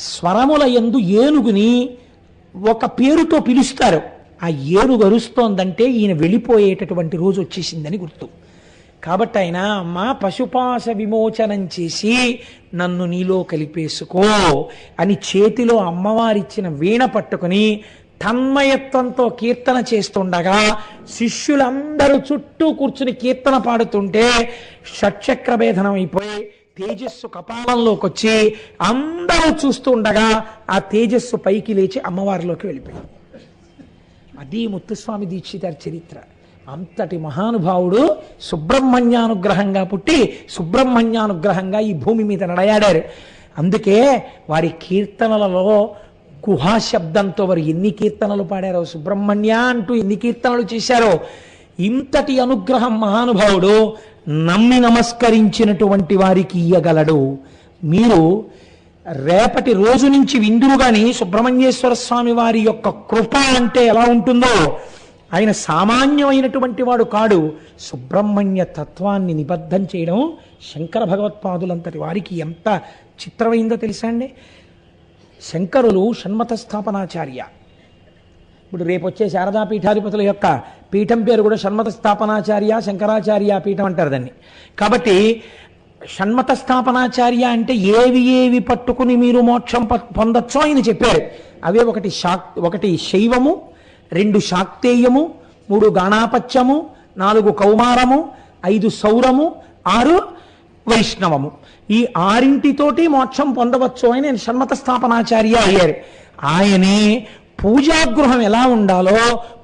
స్వరముల యందు ఏనుగుని ఒక పేరుతో పిలుస్తారు. ఆ ఏనుగు అరుస్తోందంటే ఈయన వెళ్ళిపోయేటటువంటి రోజు వచ్చేసిందని గుర్తు. కాబట్టి ఆయన అమ్మ పశుపాశ విమోచనం చేసి నన్ను నీలో కలిపేసుకో అని చేతిలో అమ్మవారిచ్చిన వీణ పట్టుకుని తన్మయత్వంతో కీర్తన చేస్తుండగా శిష్యులందరూ చుట్టూ కూర్చుని కీర్తన పాడుతుంటే షట్చక్ర భేదనం అయిపోయి తేజస్సు కపాలంలోకి వచ్చి అందరూ చూస్తూ ఉండగా ఆ తేజస్సు పైకి లేచి అమ్మవారిలోకి వెళ్ళిపోయింది. అది ముత్తుస్వామి దీక్షితారి చరిత్ర. అంతటి మహానుభావుడు సుబ్రహ్మణ్యానుగ్రహంగా పుట్టి సుబ్రహ్మణ్యానుగ్రహంగా ఈ భూమి మీద నడయాడారు. అందుకే వారి కీర్తనలలో గుహాశబ్దంతో వారు ఎన్ని కీర్తనలు పాడారో, సుబ్రహ్మణ్య అంటూ ఎన్ని కీర్తనలు చేశారో. ఇంతటి అనుగ్రహం మహానుభావుడు నమ్మి నమస్కరించినటువంటి వారికి ఇయ్యగలడు. మీరు రేపటి రోజు నుంచి విందురుగాని సుబ్రహ్మణ్యేశ్వర స్వామి వారి యొక్క కృప అంటే ఎలా ఉంటుందో. ఆయన సామాన్యమైనటువంటి వాడు కాడు. సుబ్రహ్మణ్య తత్వాన్ని నిబద్ధం చేయడం శంకర భగవత్పాదులంతటి వారికి ఎంత చిత్రమైందో తెలుసా అండి. శంకరులు షణ్మత స్థాపనాచార్య. ఇప్పుడు రేపు వచ్చే శారదా పీఠాధిపతుల యొక్క పీఠం పేరు కూడా షణ్మత స్థాపనాచార్య, శంకరాచార్య పీఠం అంటారు దాన్ని. కాబట్టి షణ్మత స్థాపనాచార్య అంటే ఏవి పట్టుకుని మీరు మోక్షం పొందొచ్చో ఆయన చెప్పారు. అవే ఒకటి శైవము, 2 శాక్తేయము, 3 గాణాపత్యము, 4 కౌమారము, 5 సౌరము, 6 వైష్ణవము. ఈ 6 మోక్షం పొందవచ్చు అని నేను షణ్మత స్థాపనాచార్య అయ్యారు. ఆయనే పూజాగృహం ఎలా ఉండాలో,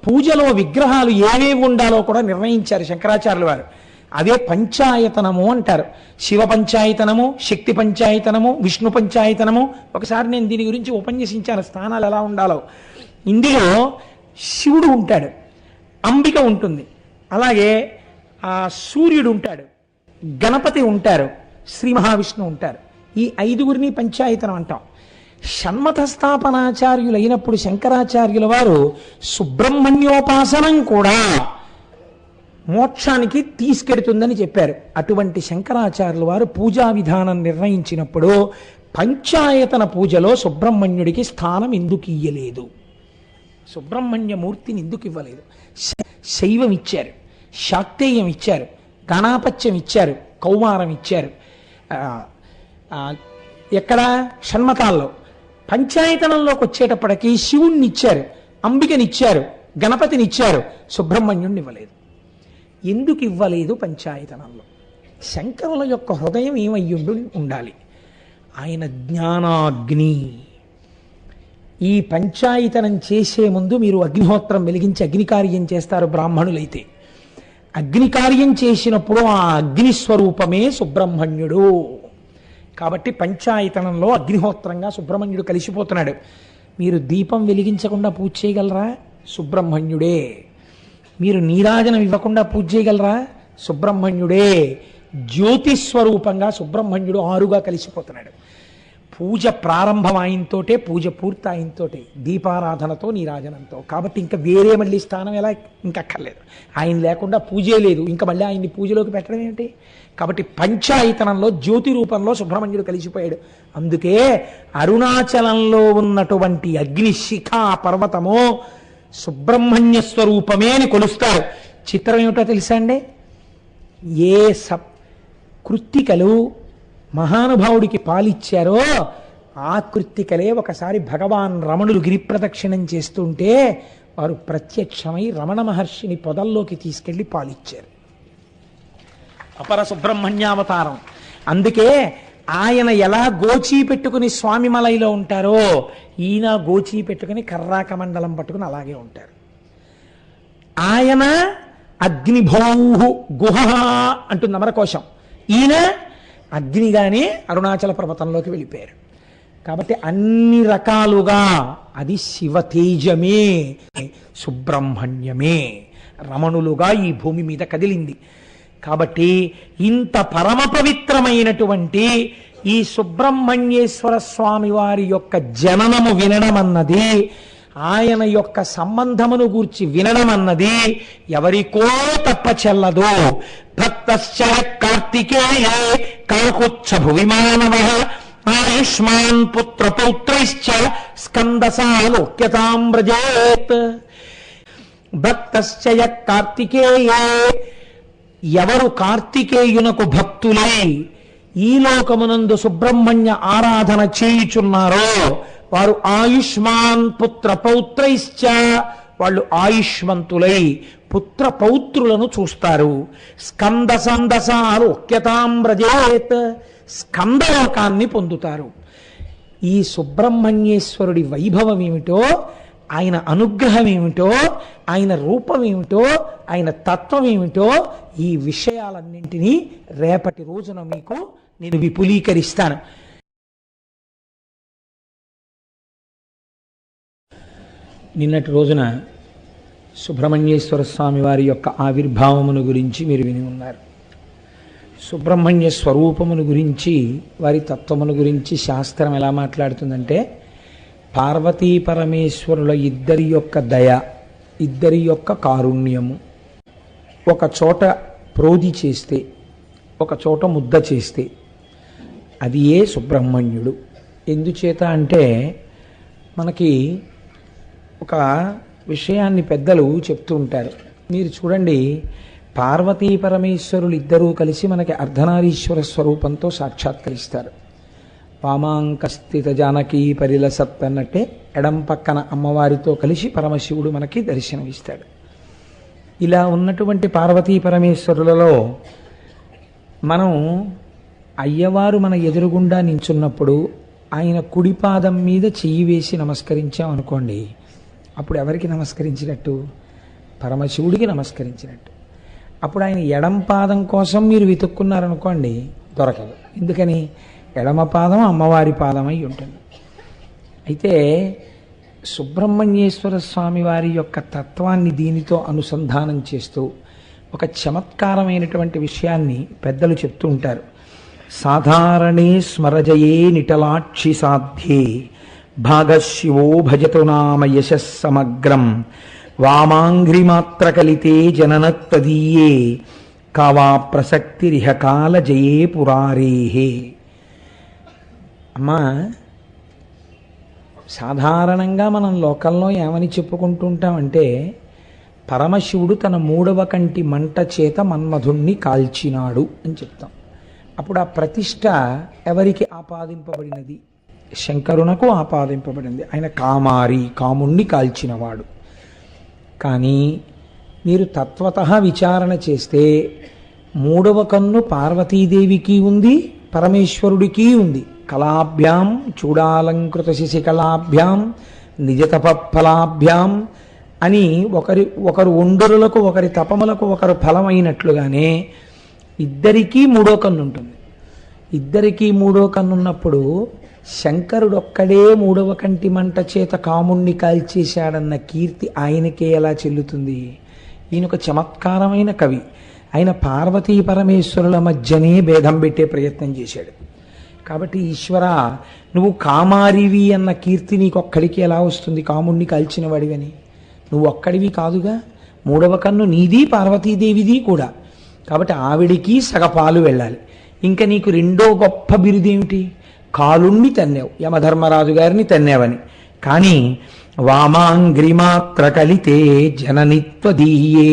పూజలో విగ్రహాలు ఏవేవి ఉండాలో కూడా నిర్ణయించారు శంకరాచార్యుల వారు. అవే పంచాయతనము అంటారు. శివ పంచాయతనము, శక్తి పంచాయతనము, విష్ణు పంచాయతనము. ఒకసారి నేను దీని గురించి ఉపన్యసించాను, స్థానాలు ఎలా ఉండాలో. ఇందులో శివుడు ఉంటాడు, అంబిక ఉంటుంది, అలాగే ఆ సూర్యుడు ఉంటాడు, గణపతి ఉంటారు, శ్రీ మహావిష్ణువు ఉంటారు. ఈ 5గురిని పంచాయతనం అంటాం. షణ్మత స్థాపనాచార్యులైనప్పుడు శంకరాచార్యుల వారు సుబ్రహ్మణ్యోపాసనం కూడా మోక్షానికి తీసుకెడుతుందని చెప్పారు. అటువంటి శంకరాచార్యుల వారు పూజా విధానం నిర్ణయించినప్పుడు పంచాయతన పూజలో సుబ్రహ్మణ్యుడికి స్థానం ఎందుకు ఇయ్యలేదు, సుబ్రహ్మణ్య మూర్తిని ఎందుకు ఇవ్వలేదు? శైవం ఇచ్చారు, శాక్తేయం ఇచ్చారు, గణాపత్యం ఇచ్చారు, కౌమారం ఇచ్చారు. ఎక్కడ? షణ్మతాల్లో. పంచాయతనంలోకి వచ్చేటప్పటికీ శివుణ్ణి ఇచ్చారు, అంబికనిచ్చారు, గణపతినిచ్చారు, సుబ్రహ్మణ్యుణ్ణి ఇవ్వలేదు. ఎందుకు ఇవ్వలేదు పంచాయతనంలో? శంకరుల యొక్క హృదయం ఏమయ్యుండు ఉండాలి? ఆయన జ్ఞానాగ్ని. ఈ పంచాయతనం చేసే ముందు మీరు అగ్నిహోత్రం వెలిగించి అగ్నికార్యం చేస్తారు బ్రాహ్మణులైతే. అగ్నికార్యం చేసినప్పుడు ఆ అగ్నిస్వరూపమే సుబ్రహ్మణ్యుడు. కాబట్టి పంచాయతనంలో అగ్నిహోత్రంగా సుబ్రహ్మణ్యుడు కలిసిపోతున్నాడు. మీరు దీపం వెలిగించకుండా పూజ చేయగలరా? సుబ్రహ్మణ్యుడే. మీరు నీరాజనం ఇవ్వకుండా పూజ చేయగలరా? సుబ్రహ్మణ్యుడే. జ్యోతిస్వరూపంగా సుబ్రహ్మణ్యుడు ఆరుగా కలిసిపోతున్నాడు. పూజ ప్రారంభం ఆయనతోటే, పూజ పూర్తి ఆయనతోటే, దీపారాధనతో, నీరాజనంతో. కాబట్టి ఇంకా వేరే మళ్ళీ స్థానం ఎలా ఇంకక్కర్లేదు. ఆయన లేకుండా పూజే లేదు, ఇంకా మళ్ళీ ఆయన్ని పూజలోకి పెట్టడం ఏమిటి? కాబట్టి పంచాయతనంలో జ్యోతి రూపంలో సుబ్రహ్మణ్యుడు కలిసిపోయాడు. అందుకే అరుణాచలంలో ఉన్నటువంటి అగ్నిశిఖా పర్వతము సుబ్రహ్మణ్య స్వరూపమే అని కొలుస్తారు. చిత్రం ఏమిటో తెలుసా అండి? ఏ కృత్తికలు మహానుభావుడికి పాలిచ్చారో ఆ కృత్తికలే ఒకసారి భగవాన్ రమణులు గిరిప్రదక్షిణం చేస్తుంటే వారు ప్రత్యక్షమై రమణ మహర్షిని పొదల్లోకి తీసుకెళ్లి పాలిచ్చారు. అపర సుబ్రహ్మణ్యావతారం. అందుకే ఆయన ఎలా గోచీ పెట్టుకుని స్వామి మలైలో ఉంటారో ఈయన గోచీ పెట్టుకుని కర్రాక మండలం పట్టుకుని అలాగే ఉంటారు. ఆయన అగ్నిభౌహు గుహ అంటుంది అమరకోశం. ఈయన అగ్నిగానే అరుణాచల పర్వతంలోకి వెళ్ళిపోయారు. కాబట్టి అన్ని రకాలుగా అది శివతేజమే, సుబ్రహ్మణ్యమే రమణులుగా ఈ భూమి మీద కదిలింది. కాబట్టి ఇంత పరమ పవిత్రమైనటువంటి ఈ సుబ్రహ్మణ్యేశ్వర స్వామి వారి యొక్క జననము వినడం అన్నది, ఆయన యొక్క సంబంధమును గూర్చి వినడం అన్నది ఎవరికో తప్ప చెల్లదు. భక్తశ్చ కార్తికేయ కాకుచ్చ భువిమానవ ఆయుష్మాన్ పుత్ర పౌత్రైశ్చ స్కందసాలోక్యతాం వ్రజేత్. భక్తశ్చ కార్తికేయే, ఎవరు కార్తికేయునకు భక్తులై ఈ లోకమునందు సుబ్రహ్మణ్య ఆరాధన చేయుచున్నారో వారు ఆయుష్మాన్ పుత్ర పౌత్రైశ్చ, వాళ్ళు ఆయుష్మంతులై పుత్ర పౌత్రులను చూస్తారు. స్కంద సందసాలోక్యతాం వ్రజేత్, స్కందలోకాన్ని పొందుతారు. ఈ సుబ్రహ్మణ్యేశ్వరుడి వైభవం ఏమిటో, ఆయన అనుగ్రహం ఏమిటో, ఆయన రూపం ఏమిటో, ఆయన తత్వం ఏమిటో, ఈ విషయాలన్నింటినీ రేపటి రోజున మీకు నేను విపులీకరిస్తాను. నిన్నటి రోజున సుబ్రహ్మణ్యేశ్వర స్వామి వారి యొక్క ఆవిర్భావమును గురించి మీరు విని ఉన్నారు. సుబ్రహ్మణ్య స్వరూపమును గురించి, వారి తత్వమును గురించి శాస్త్రం ఎలా మాట్లాడుతుందంటే, పార్వతీ పరమేశ్వరుల ఇద్దరి యొక్క దయ, ఇద్దరి యొక్క కారుణ్యము ఒక చోట ప్రోది చేస్తే, ఒక చోట ముద్ద చేస్తే అది ఏ సుబ్రహ్మణ్యుడు. ఎందుచేత అంటే మనకి ఒక విషయాన్ని పెద్దలు చెప్తూ ఉంటారు. మీరు చూడండి, పార్వతీ పరమేశ్వరులు ఇద్దరూ కలిసి మనకి అర్ధనారీశ్వర స్వరూపంతో సాక్షాత్కరిస్తారు. వామాంకస్థిత జానకీ పరిలసత్ అన్నట్టే ఎడం పక్కన అమ్మవారితో కలిసి పరమశివుడు మనకి దర్శనమిస్తాడు. ఇలా ఉన్నటువంటి పార్వతీ పరమేశ్వరులలో మనం అయ్యవారు మన ఎదురుగుండా నించున్నప్పుడు ఆయన కుడిపాదం మీద చెయ్యి వేసి నమస్కరించాం అనుకోండి, అప్పుడు ఎవరికి నమస్కరించినట్టు? పరమశివుడికి నమస్కరించినట్టు. అప్పుడు ఆయన ఎడం పాదం కోసం మీరు వెతుక్కున్నారనుకోండి, దొరకదు. ఎందుకని? ఎడమ పాదం అమ్మవారి పాదం అయి ఉంటుంది. అయితే సుబ్రహ్మణ్యేశ్వర స్వామి వారి యొక్క తత్వాన్ని దీనితో అనుసంధానం చేస్తూ ఒక చమత్కారమైనటువంటి విషయాన్ని పెద్దలు చెప్తూ ఉంటారు. సాధారణే స్మరజయే నిటలాక్షి సాధ్యే భాగశివో భజతు నామ యశస్సమగ్రం వామాంఘ్రిమాత్రకలితే జననత్తదీయే కావా ప్రసక్తిరిహ కాల జయే పురారేహే. అమ్మా, సాధారణంగా మనం లోకంలో ఏమని చెప్పుకుంటూ ఉంటామంటే, పరమశివుడు తన మూడవ కంటి మంట చేత మన్మధుణ్ణి కాల్చినాడు అని చెప్తాం. అప్పుడు ఆ ప్రతిష్ట ఎవరికి ఆపాదింపబడినది? శంకరునకు ఆపాదింపబడింది. ఆయన కామారి, కాముణ్ణి కాల్చినవాడు. కానీ మీరు తత్వతః విచారణ చేస్తే మూడవ కన్ను పార్వతీదేవికి ఉంది, పరమేశ్వరుడికి ఉంది. కళాభ్యాం చూడాలంకృత శశికళాభ్యాం నిజతపఫలాభ్యాం అని ఒకరు ఒండరులకు, ఒకరి తపములకు ఒకరు ఫలమైనట్లుగానే ఇద్దరికీ మూడో కన్ను ఉంటుంది. ఇద్దరికీ మూడో కన్నున్నప్పుడు శంకరుడొక్కడే మూడవ కంటి మంట చేత కాముణ్ణి కాల్చేశాడన్న కీర్తి ఆయనకే ఎలా చెల్లుతుంది? ఈయన ఒక చమత్కారమైన కవి. ఆయన పార్వతీ పరమేశ్వరుల మధ్యనే భేదం పెట్టే ప్రయత్నం చేశాడు. కాబట్టి ఈశ్వర, నువ్వు కామారివి అన్న కీర్తి నీకొక్కడికి ఎలా వస్తుంది? కాముణ్ణి కాల్చిన వాడివని. నువ్వు ఒక్కడివి కాదుగా, మూడవ కన్ను నీది, పార్వతీదేవిది కూడా. కాబట్టి ఆవిడికి సగపాలు వెళ్ళాలి. ఇంకా నీకు రెండో గొప్ప బిరుదేమిటి? కాలుణ్ణి తన్నావు, యమధర్మరాజు గారిని తన్నావని. కానీ వామాంగ్రిమాత్ర కలితే జననిత్వదీయే,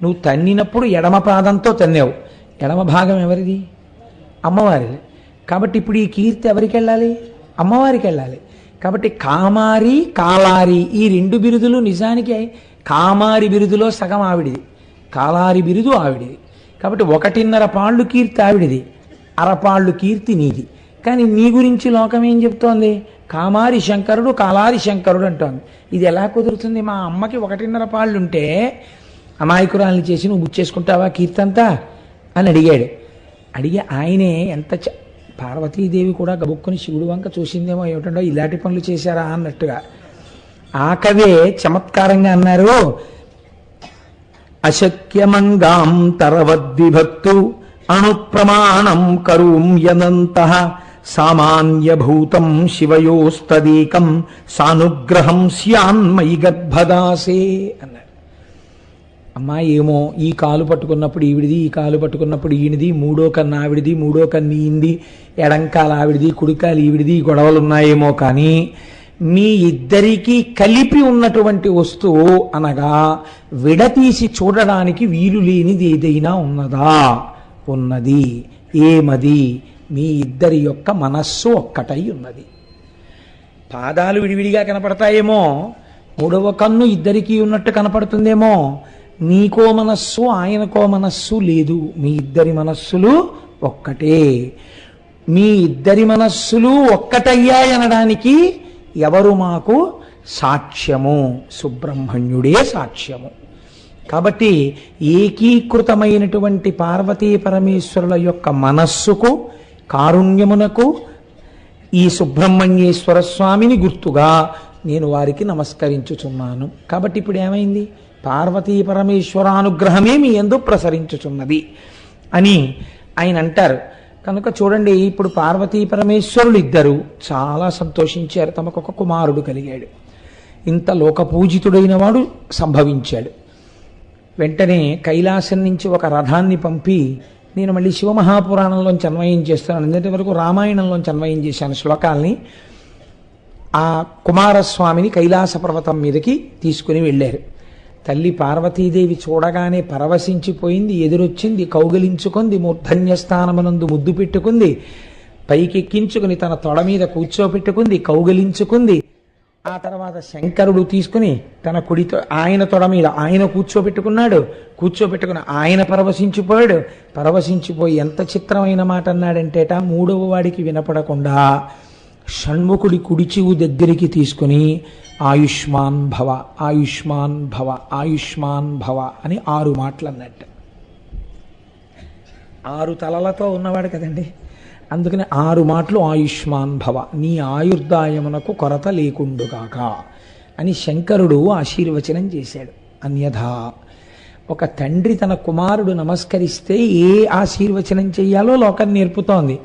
నువ్వు తన్నినప్పుడు ఎడమ పాదంతో తన్నావు. ఎడమ భాగం ఎవరిది? అమ్మవారిది. కాబట్టి ఇప్పుడు ఈ కీర్తి ఎవరికి వెళ్ళాలి? అమ్మవారికి వెళ్ళాలి. కాబట్టి కామారి, కాలారి ఈ రెండు బిరుదులు నిజానికి కామారి బిరుదులో సగం ఆవిడిది, కాలారి బిరుదు ఆవిడిది. కాబట్టి 1.5 పాళ్ళు కీర్తి ఆవిడిది, అరపాళ్ళు కీర్తి నీది. కానీ నీ గురించి లోకం ఏం చెప్తోంది? కామారి శంకరుడు, కాలారి శంకరుడు అంటోంది. ఇది ఎలా కుదురుతుంది? మా అమ్మకి 1.5 పాళ్ళు ఉంటే అమాయకురాల్ని చేసి నువ్వు బుచ్చేసుకుంటావా కీర్తంతా అని అడిగాడు. అడిగి ఆయనే ఎంత పార్వతీదేవి కూడా గబుక్కుని శివుడు వంక చూసిందేమో, ఏమిటండో ఇలాంటి పనులు చేశారా అన్నట్టుగా. ఆ కవే చమత్కారంగా అన్నారు, అశక్యమంగాం తరవద్విభక్తు అణుప్రమాణం కరూం యనంతః సామాన్యభూతం శివయోస్తదీకం సానుగ్రహం స్యాన్మయి గర్భదాసే అన్నారు. అమ్మా ఏమో ఈ కాలు పట్టుకున్నప్పుడు ఈవిడిది, ఈ కాలు పట్టుకున్నప్పుడు ఈయనది, మూడో కన్ను ఆవిడిది, మూడో కన్ను ఈంది, ఎడంకాలు ఆవిడిది, కుడికాలు ఈవిడిది, గొడవలు ఉన్నాయేమో, కానీ మీ ఇద్దరికీ కలిపి ఉన్నటువంటి వస్తువు అనగా విడతీసి చూడడానికి వీలు లేనిది ఏదైనా ఉన్నదా? ఉన్నది. ఏమది? మీ ఇద్దరి యొక్క మనస్సు ఒక్కటై ఉన్నది. పాదాలు విడివిడిగా కనపడతాయేమో, మూడవ కన్ను ఇద్దరికీ ఉన్నట్టు కనపడుతుందేమో, నీకో మనస్సు ఆయనకో మనస్సు లేదు. మీ ఇద్దరి మనస్సులు ఒక్కటే. మీ ఇద్దరి మనస్సులు ఒక్కటయ్యాయనడానికి ఎవరు మాకు సాక్ష్యము? సుబ్రహ్మణ్యుడే సాక్ష్యము. కాబట్టి ఏకీకృతమైనటువంటి పార్వతీ పరమేశ్వరుల యొక్క మనస్సుకు, కారుణ్యమునకు ఈ సుబ్రహ్మణ్యేశ్వర స్వామిని గుర్తుగా నేను వారికి నమస్కరించుచున్నాను. కాబట్టి ఇప్పుడు ఏమైంది? పార్వతీ పరమేశ్వరానుగ్రహమే మీ యందు ప్రసరించుచున్నది అని ఆయన అంటారు. కనుక చూడండి, ఇప్పుడు పార్వతీ పరమేశ్వరులు ఇద్దరు చాలా సంతోషించారు. తమకు ఒక కుమారుడు కలిగాడు. ఇంత లోకపూజితుడైన వాడు సంభవించాడు. వెంటనే కైలాసం నుంచి ఒక రథాన్ని పంపి, నేను మళ్ళీ శివమహాపురాణంలోంచి అన్వయం చేస్తున్నాను, ఎందుకంటే వరకు రామాయణంలోంచి అన్వయం చేశాను శ్లోకాల్ని. ఆ కుమారస్వామిని కైలాస పర్వతం మీదకి తీసుకుని వెళ్ళారు. తల్లి పార్వతీదేవి చూడగానే పరవశించిపోయింది, ఎదురొచ్చింది, కౌగిలించుకుంది, మూర్ధన్యస్థానమునందు ముద్దు పెట్టుకుంది, పైకెక్కించుకుని తన తొడ మీద కూర్చోపెట్టుకుంది, కౌగిలించుకుంది. ఆ తర్వాత శంకరుడు తీసుకుని తన కుడితో ఆయన తొడ మీద ఆయన కూర్చోపెట్టుకుని ఆయన పరవశించిపోయాడు. పరవశించిపోయి ఎంత చిత్రమైన మాట అన్నాడంటేట, మూడవ వాడికి వినపడకుండా షణ్ముఖుడి కుడి చెవు దగ్గరికి తీసుకుని ఆయుష్మాన్ భవ, ఆయుష్మాన్ భవ, ఆయుష్మాన్ భవ అని 6 మాటలు అన్నట్టు. 6 తలలతో ఉన్నవాడు కదండి, అందుకని 6 మాటలు ఆయుష్మాన్ భవ, నీ ఆయుర్దాయమునకు కొరత లేకుండుగాక అని శంకరుడు ఆశీర్వచనం చేశాడు. అన్యథా ఒక తండ్రి తన కుమారుడు నమస్కరిస్తే ఏ ఆశీర్వచనం చెయ్యాలో లోకం నేర్పుతోంది.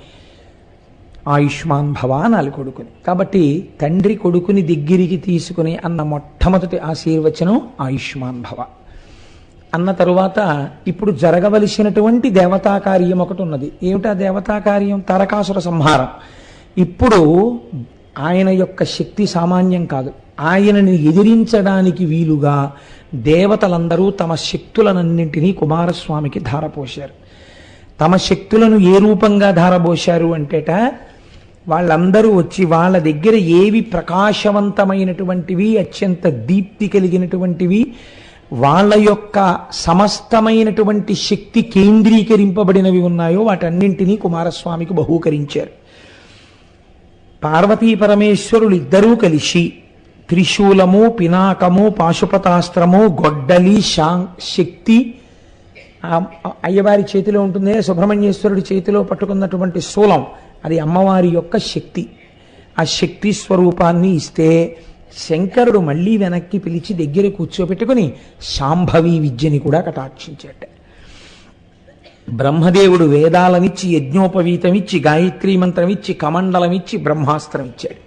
ఆయుష్మాన్ భవ అనాలి కొడుకుని. కాబట్టి తండ్రి కొడుకుని దగ్గరికి తీసుకుని అన్న మొట్టమొదటి ఆశీర్వచనం ఆయుష్మాన్ భవ. అన్న తరువాత ఇప్పుడు జరగవలసినటువంటి దేవతా కార్యం ఒకటి ఉన్నది. ఏమిటా దేవతా కార్యం? తారకాసుర సంహారం. ఇప్పుడు ఆయన యొక్క శక్తి సామాన్యం కాదు. ఆయనని ఎదిరించడానికి వీలుగా దేవతలందరూ తమ శక్తులనన్నింటినీ కుమారస్వామికి ధారపోశారు. తమ శక్తులను ఏ రూపంగా ధారపోశారు అంటేట, వాళ్ళందరూ వచ్చి వాళ్ళ దగ్గర ఏవి ప్రకాశవంతమైనటువంటివి, అత్యంత దీప్తి కలిగినటువంటివి, వాళ్ళ యొక్క సమస్తమైనటువంటి శక్తి కేంద్రీకరింపబడినవి ఉన్నాయో వాటన్నింటినీ కుమారస్వామికి బహూకరించారు. పార్వతీ పరమేశ్వరులు ఇద్దరూ కలిసి త్రిశూలము, పినాకము, పాశుపతాస్త్రము, గొడ్డలి, శక్తి అయ్యవారి చేతిలో ఉంటుంది, సుబ్రహ్మణ్యేశ్వరుడి చేతిలో పట్టుకున్నటువంటి శూలం అది అమ్మవారి యొక్క శక్తి. ఆ శక్తి స్వరూపాన్ని ఇస్తే శంకరుడు మళ్ళీ వెనక్కి పిలిచి దగ్గర కూర్చోపెట్టుకుని శాంభవి విద్యని కూడా కటాక్షించాట. బ్రహ్మదేవుడు వేదాలనిచ్చి, యజ్ఞోపవీతమిచ్చి, గాయత్రీ మంత్రమిచ్చి, కమండలమిచ్చి, బ్రహ్మాస్త్రం ఇచ్చాడు.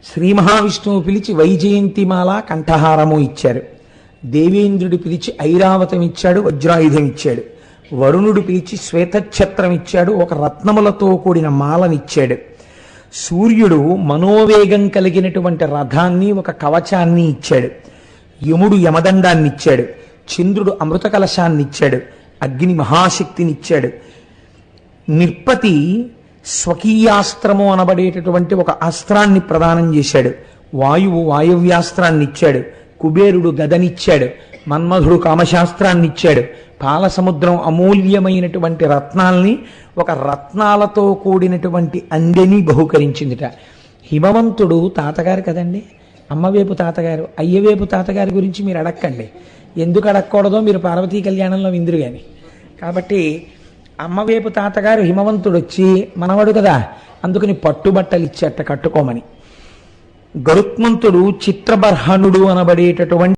శ్రీ మహావిష్ణువు పిలిచి వైజయంతిమాల కంఠహారము ఇచ్చారు. దేవేంద్రుడు పిలిచి ఐరావతం ఇచ్చాడు, వజ్రాయుధం ఇచ్చాడు. వరుణుడు పిలిచి శ్వేతఛత్రం ఇచ్చాడు, ఒక రత్నములతో కూడిన మాలనిచ్చాడు. సూర్యుడు మనోవేగం కలిగినటువంటి రథాన్ని, ఒక కవచాన్ని ఇచ్చాడు. యముడు యమదండాన్ని ఇచ్చాడు. చంద్రుడు అమృత కలశాన్ని ఇచ్చాడు. అగ్ని మహాశక్తినిచ్చాడు. నిర్పతి స్వకీయాస్త్రము అనబడేటటువంటి ఒక అస్త్రాన్ని ప్రదానం చేశాడు. వాయువు వాయవ్యాస్త్రాన్ని ఇచ్చాడు. కుబేరుడు గదనిచ్చాడు. మన్మధుడు కామశాస్త్రాన్ని ఇచ్చాడు. పాలసముద్రం అమూల్యమైనటువంటి రత్నాల్ని, ఒక రత్నాలతో కూడినటువంటి అందెని బహుకరించిందిట. హిమవంతుడు తాతగారు కదండి, అమ్మవేపు తాతగారు, అయ్యవేపు తాతగారి గురించి మీరు అడక్కండి. ఎందుకు అడగకూడదో మీరు పార్వతీ కళ్యాణంలో విందురు గాని. కాబట్టి అమ్మవేపు తాతగారు హిమవంతుడు వచ్చి మనవడు కదా, అందుకని పట్టుబట్టలు ఇచ్చేట కట్టుకోమని. గరుత్మంతుడు చిత్రబర్హణుడు అనబడేటటువంటి